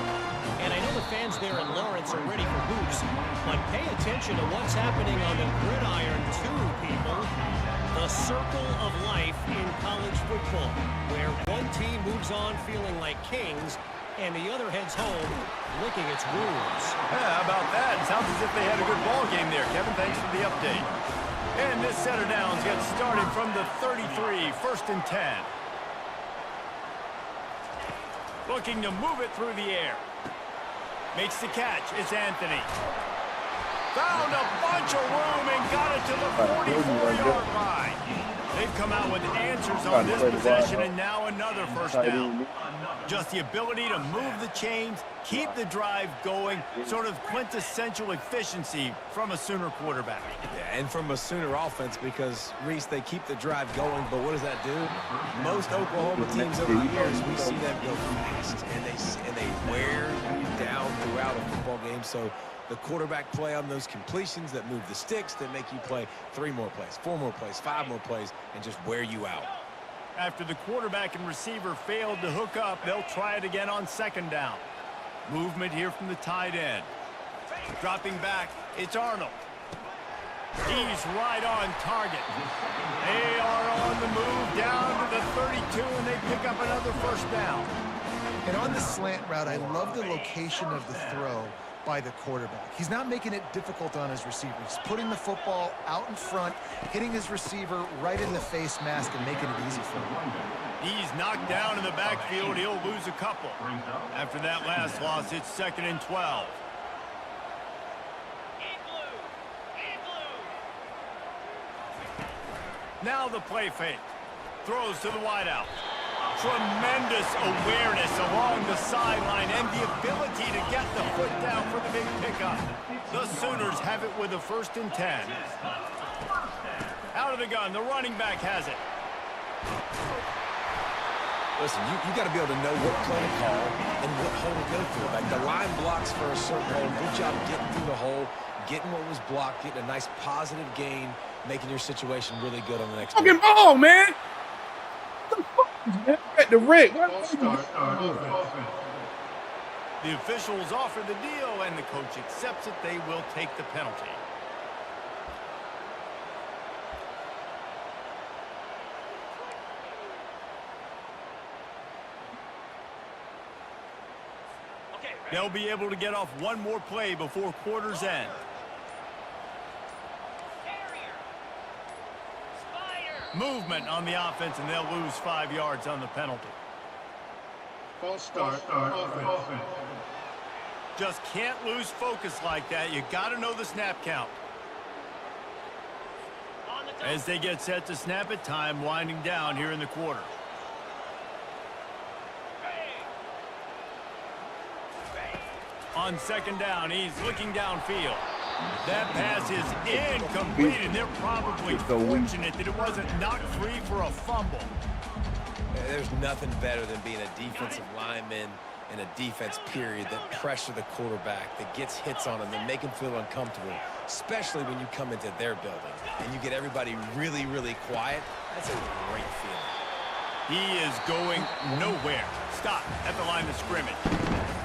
and I know the fans there in Lawrence are ready for hoops, but pay attention to what's happening on the gridiron too, people. The circle of life in college football, where one team moves on feeling like kings, and the other heads home licking its wounds. Yeah, how about that? Sounds as if they had a good ball game there. Kevin, thanks for the update. And this set of downs gets started from the 33, 1st and 10. Looking to move it through the air. Makes the catch. It's Anthony. Found a bunch of room and got it to the 44-yard line. They've come out with answers on this possession, and now another 1st down. Just the ability to move the chains, keep the drive going, sort of quintessential efficiency from a Sooner quarterback. Yeah, and from a Sooner offense, because, Reese, they keep the drive going, but what does that do? Most Oklahoma teams over the years, we see them go fast, and they wear you down throughout a football game. So the quarterback play on those completions that move the sticks, that make you play 3 more plays, 4 more plays, 5 more plays, and just wear you out. After the quarterback and receiver failed to hook up, they'll try it again on 2nd down. Movement here from the tight end. Dropping back, it's Arnold. He's right on target. They are on the move down to the 32, and they pick up another 1st down. And on the slant route, I love the location of the throw by the quarterback. He's not making it difficult on his receivers. He's putting the football out in front, hitting his receiver right in the face mask and making it easy for him. He's knocked down in the backfield. He'll lose a couple. After that last loss, it's 2nd and 12. Now the play fake. Throws to the wideout. Tremendous awareness along the sideline and the ability to get the foot down for the big pickup. The Sooners have it with a 1st and 10. Out of the gun, the running back has it. Listen, you got to be able to know what play to call and what hole to go through. Like the line blocks for a certain hole. Good job getting through the hole, getting what was blocked, getting a nice positive gain, making your situation really good on the next Fucking ball, man. At the Rick. The officials offer the deal, and the coach accepts it. They will take the penalty. They'll be able to get off one more play before quarter's end. Movement on the offense, and they'll lose 5 yards on the penalty. False start. Offense. Just can't lose focus like that. You got to know the snap count. As they get set to snap it, time winding down here in the quarter. On 2nd down, he's looking downfield. That pass is incomplete, and they're probably fortunate that it wasn't knocked free for a fumble. There's nothing better than being a defensive lineman in a defense period that pressure the quarterback, that gets hits on him, that make him feel uncomfortable, especially when you come into their building and you get everybody really, really quiet. That's a great feeling. He is going nowhere. Stop at the line of scrimmage.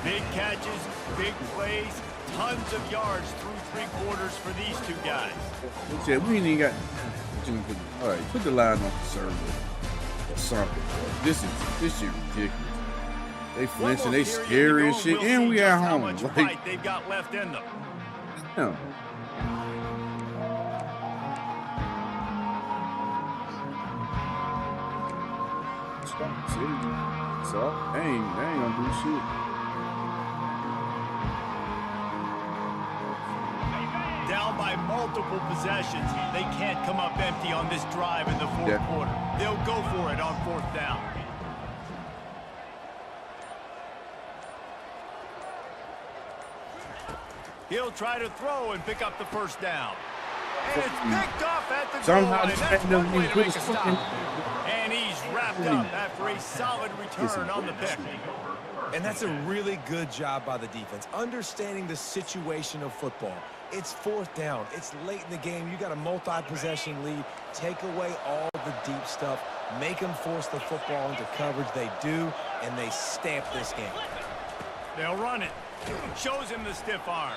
Big catches, big plays, tons of yards through 3 quarters for these 2 guys. We ain't even got. All right, put the line on the server. something. This shit ridiculous. They One flinching, more they period scary to and go, shit, we'll and see we just at how home. much Like, fight they've got left in them. damn. So they ain't gonna do shit. Down by multiple possessions. They can't come up empty on this drive in the fourth quarter. They'll go for it on fourth down. He'll try to throw and pick up the first down. And it's picked off at the goal Somehow line. this That's man one doesn't way even to put make his a stop. fucking. And he's wrapped up after a solid return on the pick. And that's a really good job by the defense, understanding the situation of football. It's fourth down. It's late in the game. You got a multi-possession lead. Take away all the deep stuff. Make them force the football into coverage. They do, and they stamp this game. They'll run it. Shows him the stiff arm.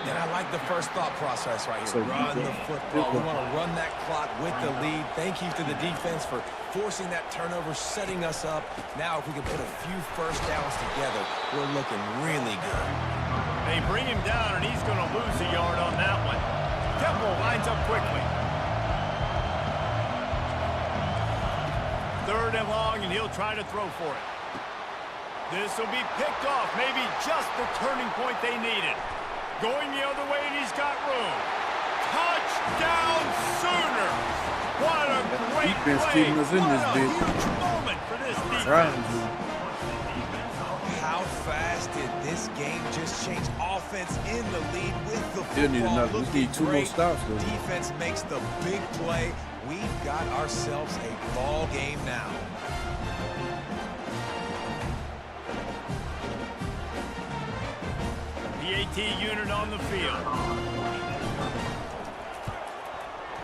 And I like the first thought process right here. So Run the football. We want to run that clock with the lead. Thank you to the defense for forcing that turnover, setting us up. Now if we can put a few first downs together, we're looking really good. They bring him down, and he's going to lose a yard on that one. Temple lines up quickly. Third and long, and he'll try to throw for it. This will be picked off, maybe just the turning point they needed. Going the other way, and he's got room. Touchdown Sooners! What a great Defense play! keeping us in What this a bitch. huge moment for this defense. Right. How fast did this game just change? Offense in the lead with the football. Still need another. We looking need 2 more great. stops, though. Defense makes the big play. We've got ourselves a ball game now. The AT unit on the field.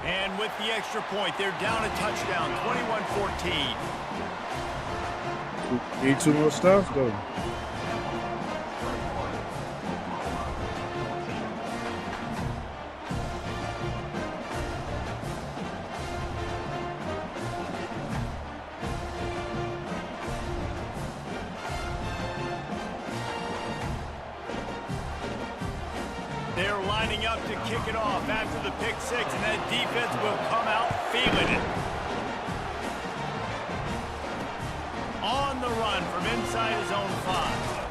And with the extra point, they're down a touchdown, 21-14. Need 2 more stops, though. They're lining up to kick it off after the pick six, and that defense will come out feeling it. On the run from inside his own 5.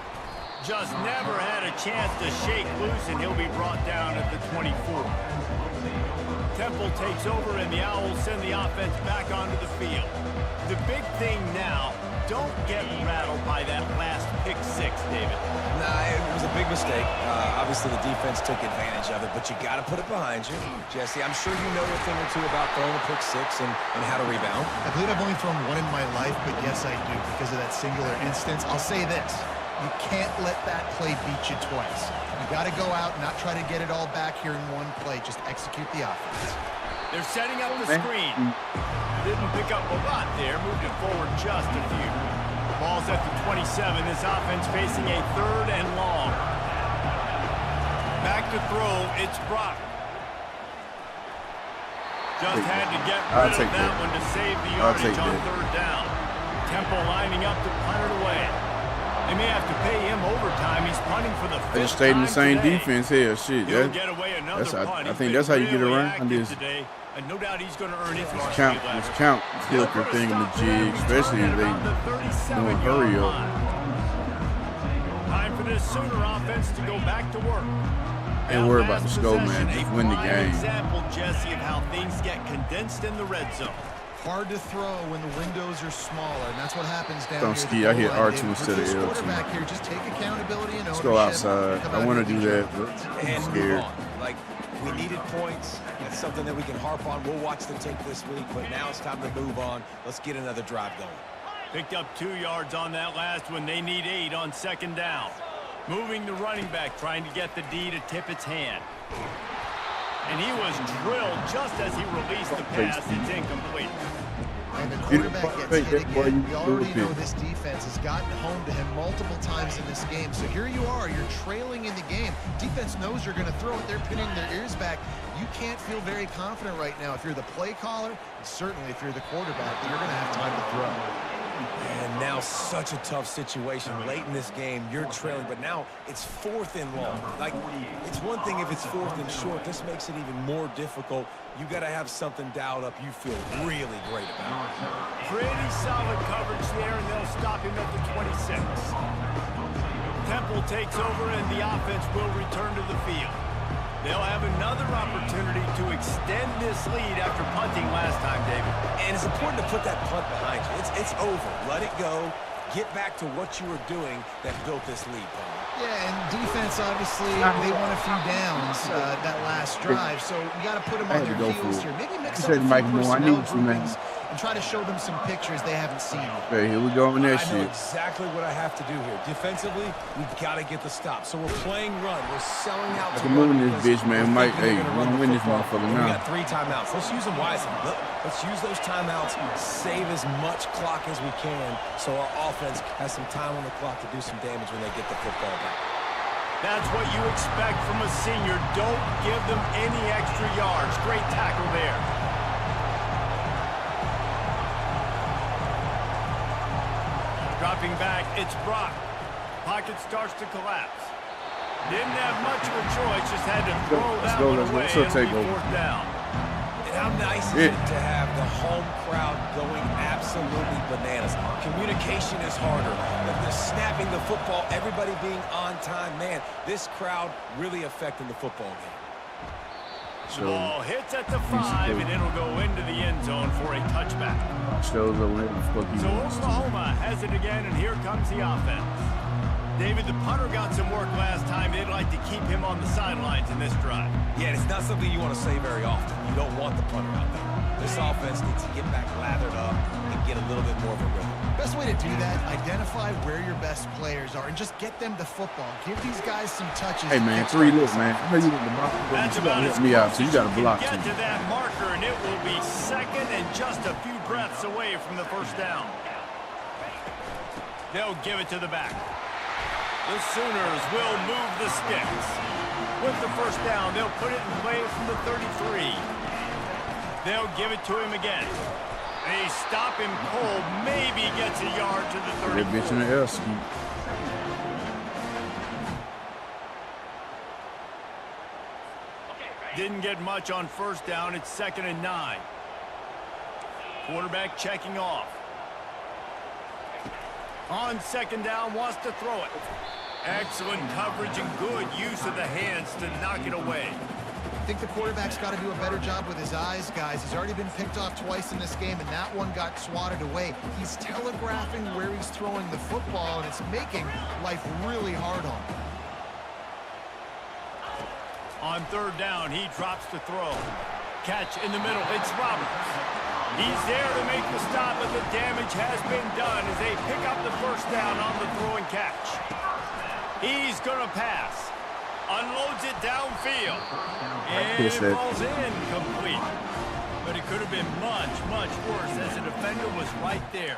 Just never had a chance to shake loose, and he'll be brought down at the 24. Temple takes over, and the Owls send the offense back onto the field. The big thing now, don't get rattled by that last pick six, David. Nah, it was a big mistake. Obviously, the defense took advantage of it, but you got to put it behind you. Jesse, I'm sure you know a thing or two about throwing a pick six and how to rebound. I believe I've only thrown one in my life, but yes, I do because of that singular instance. I'll say this. You can't let that play beat you twice. You got to go out and not try to get it all back here in one play. Just execute the offense. They're setting up the screen. Didn't pick up a lot there. Moved it forward just a few. Ball's at the 27. This offense facing a third and long. Back to throw. It's Brock. Just had to get rid of that one to save the yardage on third down. Temple lining up to punt it away. They may have to pay him overtime. He's punting for the 5th They stayed in the same today. defense here. Shit. He'll get away another punt. I think that's how you get around this. Today, and no doubt he's going to earn his Count filter thing in the jig, especially if they don't hurry up. Time for this Sooner offense to go back to work. Ain't worried about the score, man. Just win the game. Example, Jesse, of how things get condensed in the red zone. Hard to throw when the windows are smaller, and that's what happens down Don't here. ski. I hit R2 instead of L2. Quarterback here, just take accountability and Let's go outside. I want to do that, but I'm And scared. move on. Like, we needed points. That's something that we can harp on. We'll watch the tape this week, but now it's time to move on. Let's get another drive going. Picked up 2 yards on that last one. They need 8 on second down. Moving the running back, trying to get the D to tip its hand. And he was drilled just as he released the pass. It's incomplete. And the quarterback gets hit again. We already know this defense has gotten home to him multiple times in this game. So here you are, you're trailing in the game. Defense knows you're going to throw it. They're pinning their ears back. You can't feel very confident right now if you're the play caller, and certainly if you're the quarterback, that you're going to have time to throw. And now such a tough situation. Late in this game, you're trailing, but now it's 4th and long. Like, it's one thing if it's 4th and short. This makes it even more difficult. You got to have something dialed up you feel really great about. Pretty solid coverage there, and they'll stop him at the 26. Temple takes over, and the offense will return to the field. They'll have another opportunity to extend this lead after punting last time, David. And it's important to put that punt behind you. It's over. Let it go. Get back to what you were doing that built this lead, Paul. Yeah, and defense, obviously, they won a few downs that last drive, so you got to put them on their heels here. Maybe mix up a few personnel groupings and try to show them some pictures they haven't seen. Okay, here we go on that I know shit. exactly what I have to do here. Defensively, we've got to get the stop. So we're playing run. We're selling out to Come on, run this bitch, man. Mike, hey, we're going to win this motherfucker We now. got 3 timeouts. Let's use them wisely. Let's use those timeouts, save as much clock as we can so our offense has some time on the clock to do some damage when they get the football back. That's what you expect from a senior. Don't give them any extra yards. Great tackle there. Dropping back, it's Brock. Pocket starts to collapse. Didn't have much of a choice, just had to throw that one away. It'll be 4th down. And how nice is it to have the home crowd going absolutely bananas? Communication is harder. The snapping the football, everybody being on time. Man, this crowd really affecting the football game. The ball hits at the 5, and it'll go into the end zone for a touchback. Shows up whenever the fuck he So wants to. Oklahoma has it again, and here comes the offense. David, the punter got some work last time. They'd like to keep him on the sidelines in this drive. Yeah, it's not something you want to say very often. You don't want the punter out there. This offense needs to get back lathered up and get a little bit more of a rhythm. Best way to do that, identify where your best players are and just get them the football. Give these guys some touches. Hey, man, 3 looks, man. I know you want the block, but you got to help me out, so you got to block, too. Get to that marker, and it will be 2nd and just a few breaths away from the 1st down. They'll give it to the back. The Sooners will move the sticks. With the 1st down, they'll put it in play from the 33. They'll give it to him again. They stop him cold, maybe gets a yard to the 34. That bitch in the air, Scoop. Didn't get much on 1st down. It's 2nd and 9. Quarterback checking off. On 2nd down, wants to throw it. Excellent coverage and good use of the hands to knock it away. I think the quarterback's got to do a better job with his eyes, guys. He's already been picked off twice in this game, and that one got swatted away. He's telegraphing where he's throwing the football, and it's making life really hard on him. On 3rd down, he drops to throw. Catch in the middle. It's Roberts. He's there to make the stop, but the damage has been done as they pick up the 1st down on the throw and catch. He's going to pass. Unloads it downfield. And it falls incomplete. But it could have been much, much worse as the defender was right there.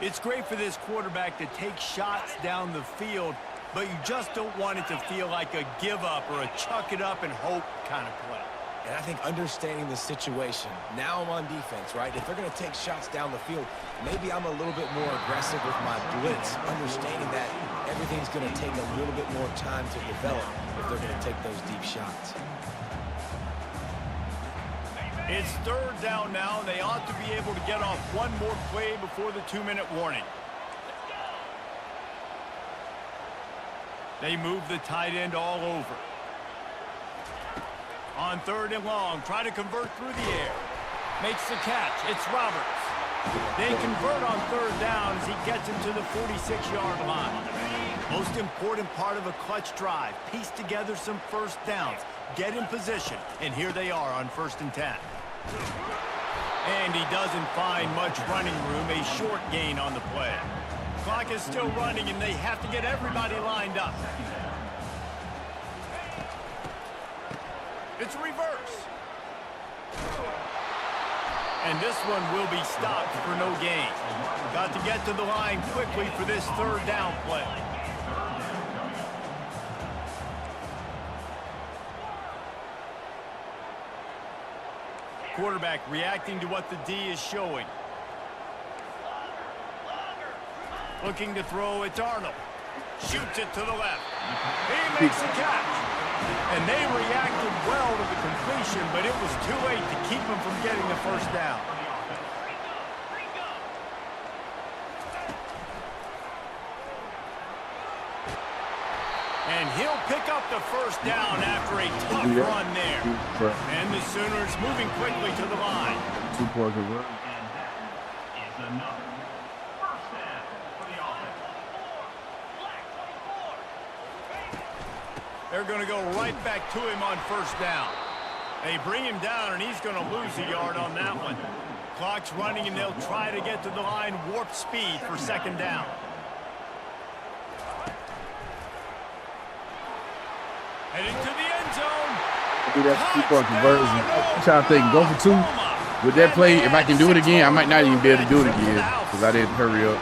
It's great for this quarterback to take shots down the field, but you just don't want it to feel like a give up or a chuck it up and hope kind of play. And I think understanding the situation, now I'm on defense, right? If they're going to take shots down the field, maybe I'm a little bit more aggressive with my blitz, understanding that everything's going to take a little bit more time to develop if they're going to take those deep shots. It's 3rd down now, and they ought to be able to get off one more play before the 2-minute warning. They move the tight end all over. On 3rd and long, try to convert through the air. Makes the catch. It's Roberts. They convert on 3rd down as he gets him to the 46-yard line. Most important part of a clutch drive. Piece together some 1st downs. Get in position. And here they are on 1st and 10. And he doesn't find much running room. A short gain on the play. Clock is still running, and they have to get everybody lined up. It's reverse. And this one will be stopped for no gain. Got to get to the line quickly for this third down play. Quarterback reacting to what the D is showing. Looking to throw, it's Arnold. Shoots it to the left. He makes the catch. And they reacted well to the completion, but it was too late to keep him from getting the first down. And he'll pick up the first down after a tough run there. And the Sooners moving quickly to the line. 2 points of work. They're going to go right back to him on first down. They bring him down, and he's going to lose a yard on that one. Clock's running, and they'll try to get to the line warp speed for second down. Heading to the end zone. Do that 2-point conversion. I'm trying to think, go for 2. With that play, if I can do it again, I might not even be able to do it again because I didn't hurry up.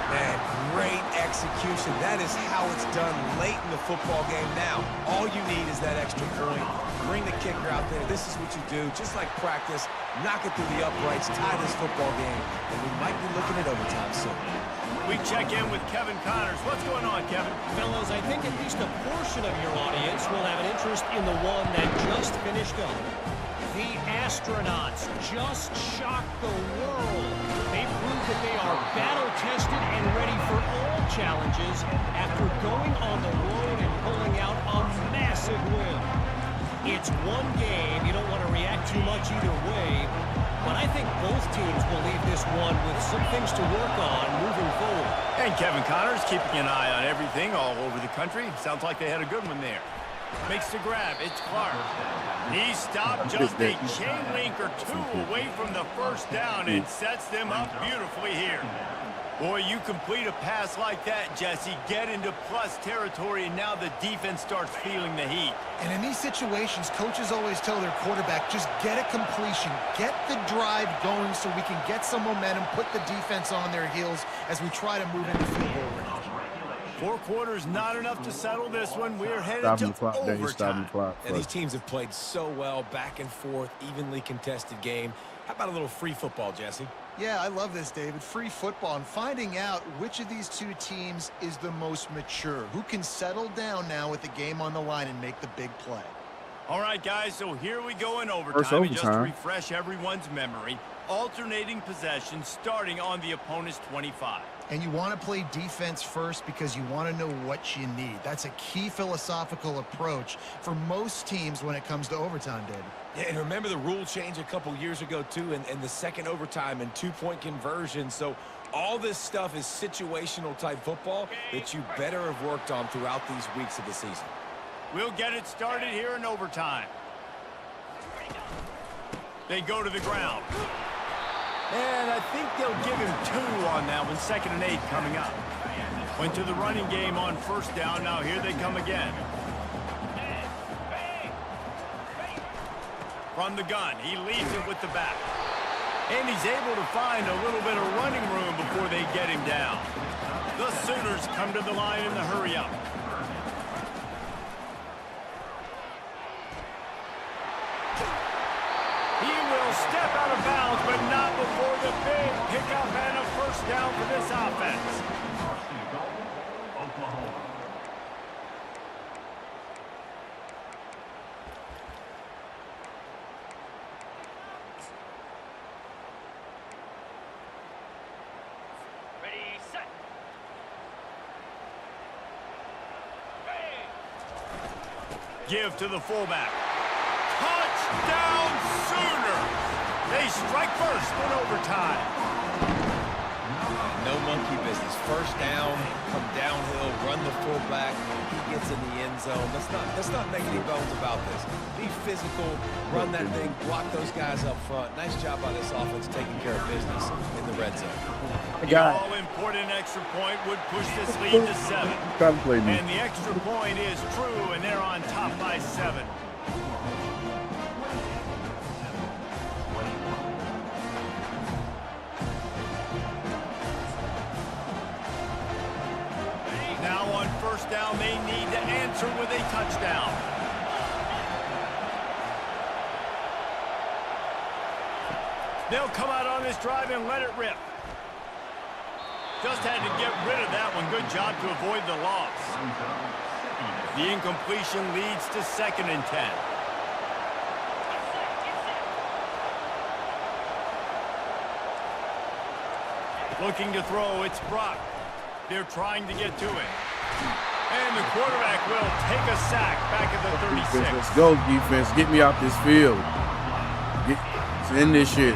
Man, great execution. That is how it's done late in the football game now. All you need is that extra point. Bring the kicker out there. This is what you do. Just like practice, knock it through the uprights, tie this football game, and we might be looking at overtime soon. We check in with Kevin Connors. What's going on, Kevin? Fellas, I think at least a portion of your audience will have an interest in the one that just finished up. The astronauts just shocked the world. They proved that they are battle-tested and ready for all challenges after going on the road and pulling out a massive win. It's one game. You don't want to react too much either way. But I think both teams will leave this one with some things to work on moving forward. And Kevin Connors keeping an eye on everything all over the country. Sounds like they had a good one there. Makes the grab. It's Clark. He stopped just a chain link or 2 away from the first down and sets them up beautifully here. Boy, you complete a pass like that, Jesse, get into plus territory, and now the defense starts feeling the heat. And in these situations, coaches always tell their quarterback, just get a completion, get the drive going so we can get some momentum, put the defense on their heels as we try to move into field goal range. 4 quarters, not enough to settle this one. We're headed to overtime. And these teams have played so well, back and forth, evenly contested game. How about a little free football, Jesse? Yeah, I love this, David. Free football and finding out which of these 2 teams is the most mature, who can settle down now with the game on the line and make the big play. All right, guys, so here we go in overtime. And just to refresh everyone's memory, alternating possession starting on the opponent's 25. And you want to play defense first because you want to know what you need. That's a key philosophical approach for most teams when it comes to overtime, David. Yeah, and remember the rule change a couple years ago, too, and the second overtime and 2-point conversion. So all this stuff is situational type football that you better have worked on throughout these weeks of the season. We'll get it started here in overtime. They go to the ground. And I think they'll give him 2 on that one. 2nd and 8 coming up. Went to the running game on first down. Now here they come again. From the gun, he leaves it with the back. And he's able to find a little bit of running room before they get him down. The Sooners come to the line in the hurry-up. He will step out of bounds, but not before the big pickup and a first down for this offense. Ready, set. Give to the fullback. Touchdown Sooners! They strike first in overtime. No monkey business. First down, come downhill, run the fullback. He gets in the end zone. Let's not make any bones about this. Be physical, run that thing, block those guys up front. Nice job by this offense taking care of business in the red zone. The all-important extra point would push this lead to 7. And the extra point is true, and they're on top by 7. answer with a touchdown. They'll come out on this drive and let it rip. Just had to get rid of that one. Good job to avoid the loss. The incompletion leads to 2nd and 10. Looking to throw, it's Brock. They're trying to get to it. And the quarterback will take a sack back at the 36. Let's go, defense. Get me off this field. Let's end this shit.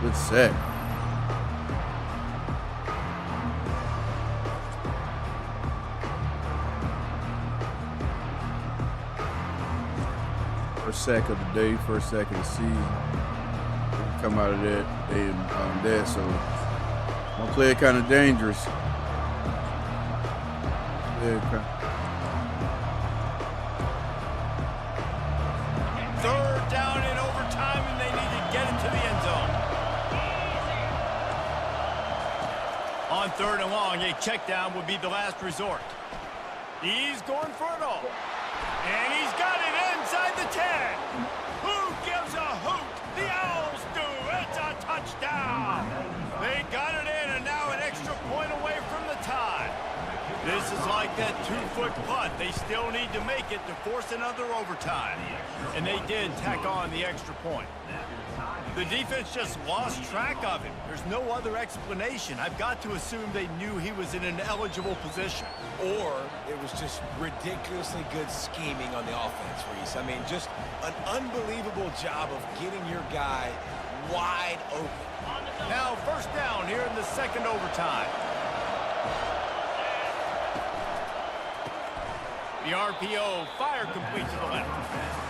Good sack. First sack of the day, first sack of the season. Come out of that there, so one player kind of dangerous. Third down in overtime, and they need to get it to the end zone. On 3rd and long, a check down would be the last resort. He's going for it all. And he's got it inside the 10. Who gives a hoot? The Owls do. It's a touchdown. They got it in, and now an extra point away from the tie. This is like that 2-foot putt. They still need to make it to force another overtime. And they did tack on the extra point. The defense just lost track of him. There's no other explanation. I've got to assume they knew he was in an eligible position. Or it was just ridiculously good scheming on the offense, Reese. I mean, just an unbelievable job of getting your guy wide open. Now, 1st down here in the 2nd overtime. The RPO, fire complete to the left.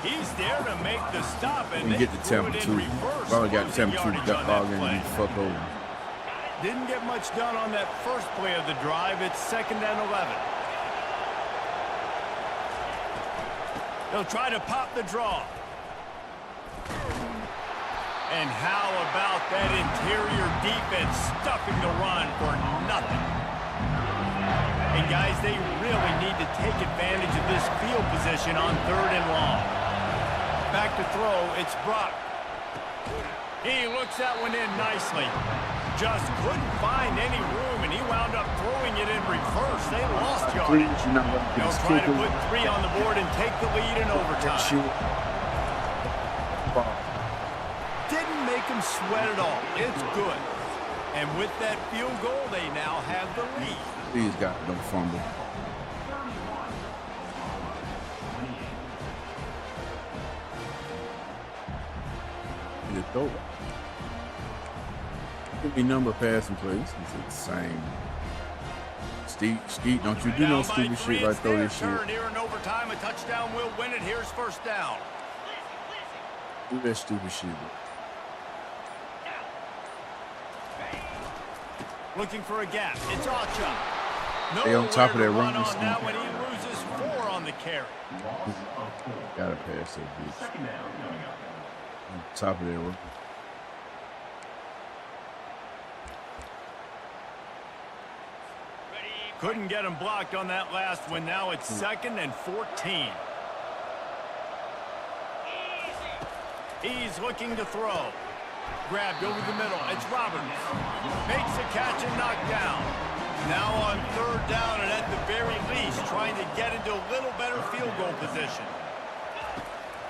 He's there to make the stop, and they get the tempo too. Probably got the tempo too. Got ball in and fuck over. Didn't get much done on that first play of the drive. It's 2nd and 11. They'll try to pop the draw. And how about that interior defense stuffing the run for nothing? And guys, they really need to take advantage of this field position on 3rd and long. Back to throw, it's Brock. He looks that one in nicely. Just couldn't find any room, and he wound up throwing it in reverse. They lost yardage. They'll try to put 3 on the board and take the lead in overtime. Didn't make him sweat at all. It's good. And with that field goal, they now have the lead. He's got no fumble. The throw. Give me number passing plays. It's insane. Skeet, don't you do no stupid shit like throw this shit. Here in overtime, a touchdown will win it. Here's 1st down. Do that stupid shit. Looking for a gap. It's Acha. Stay on top of that run. On that one, he loses 4 on the carry. Gotta pass that bitch. On top of that run. Couldn't get him blocked on that last one. Now it's 2nd and 14. He's looking to throw. Grabbed over the middle. It's Roberts. Makes a catch and knocked down. Now on 3rd down, and at the very least, trying to get into a little better field goal position.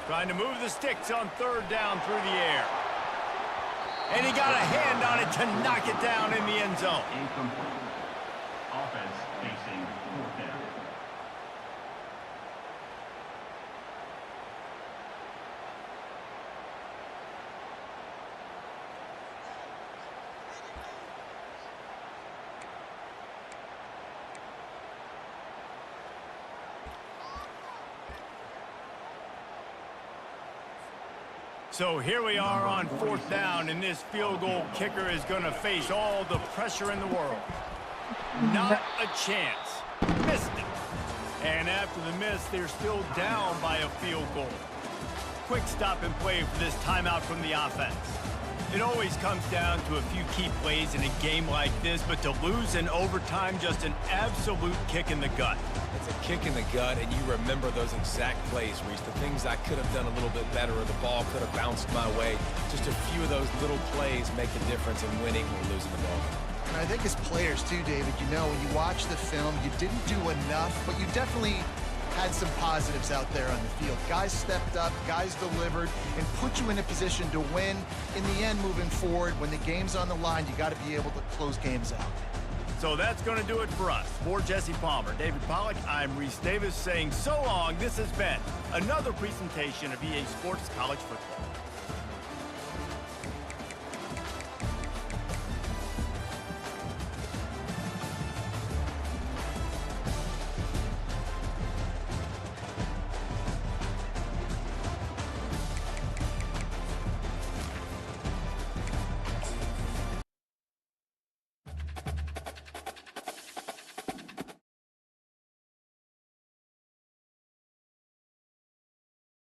Trying to move the sticks on 3rd down through the air. And he got a hand on it to knock it down in the end zone. Incomplete. Offense facing 4th down. So here we are on 4th down, and this field goal kicker is going to face all the pressure in the world. Not a chance. Missed it. And after the miss, they're still down by a field goal. Quick stop and play for this timeout from the offense. It always comes down to a few key plays in a game like this, but to lose in overtime, just an absolute kick in the gut. It's a kick in the gut, and you remember those exact plays, Reese. The things I could have done a little bit better, or the ball could have bounced my way. Just a few of those little plays make the difference in winning or losing the ball. And I think as players too, David, you know, when you watch the film, you didn't do enough, but you definitely had some positives out there on the field. Guys stepped up, guys delivered, and put you in a position to win. In the end, moving forward, when the game's on the line, you got to be able to close games out. So that's going to do it for us. For Jesse Palmer, David Pollack, I'm Reese Davis saying so long. This has been another presentation of EA Sports College Football.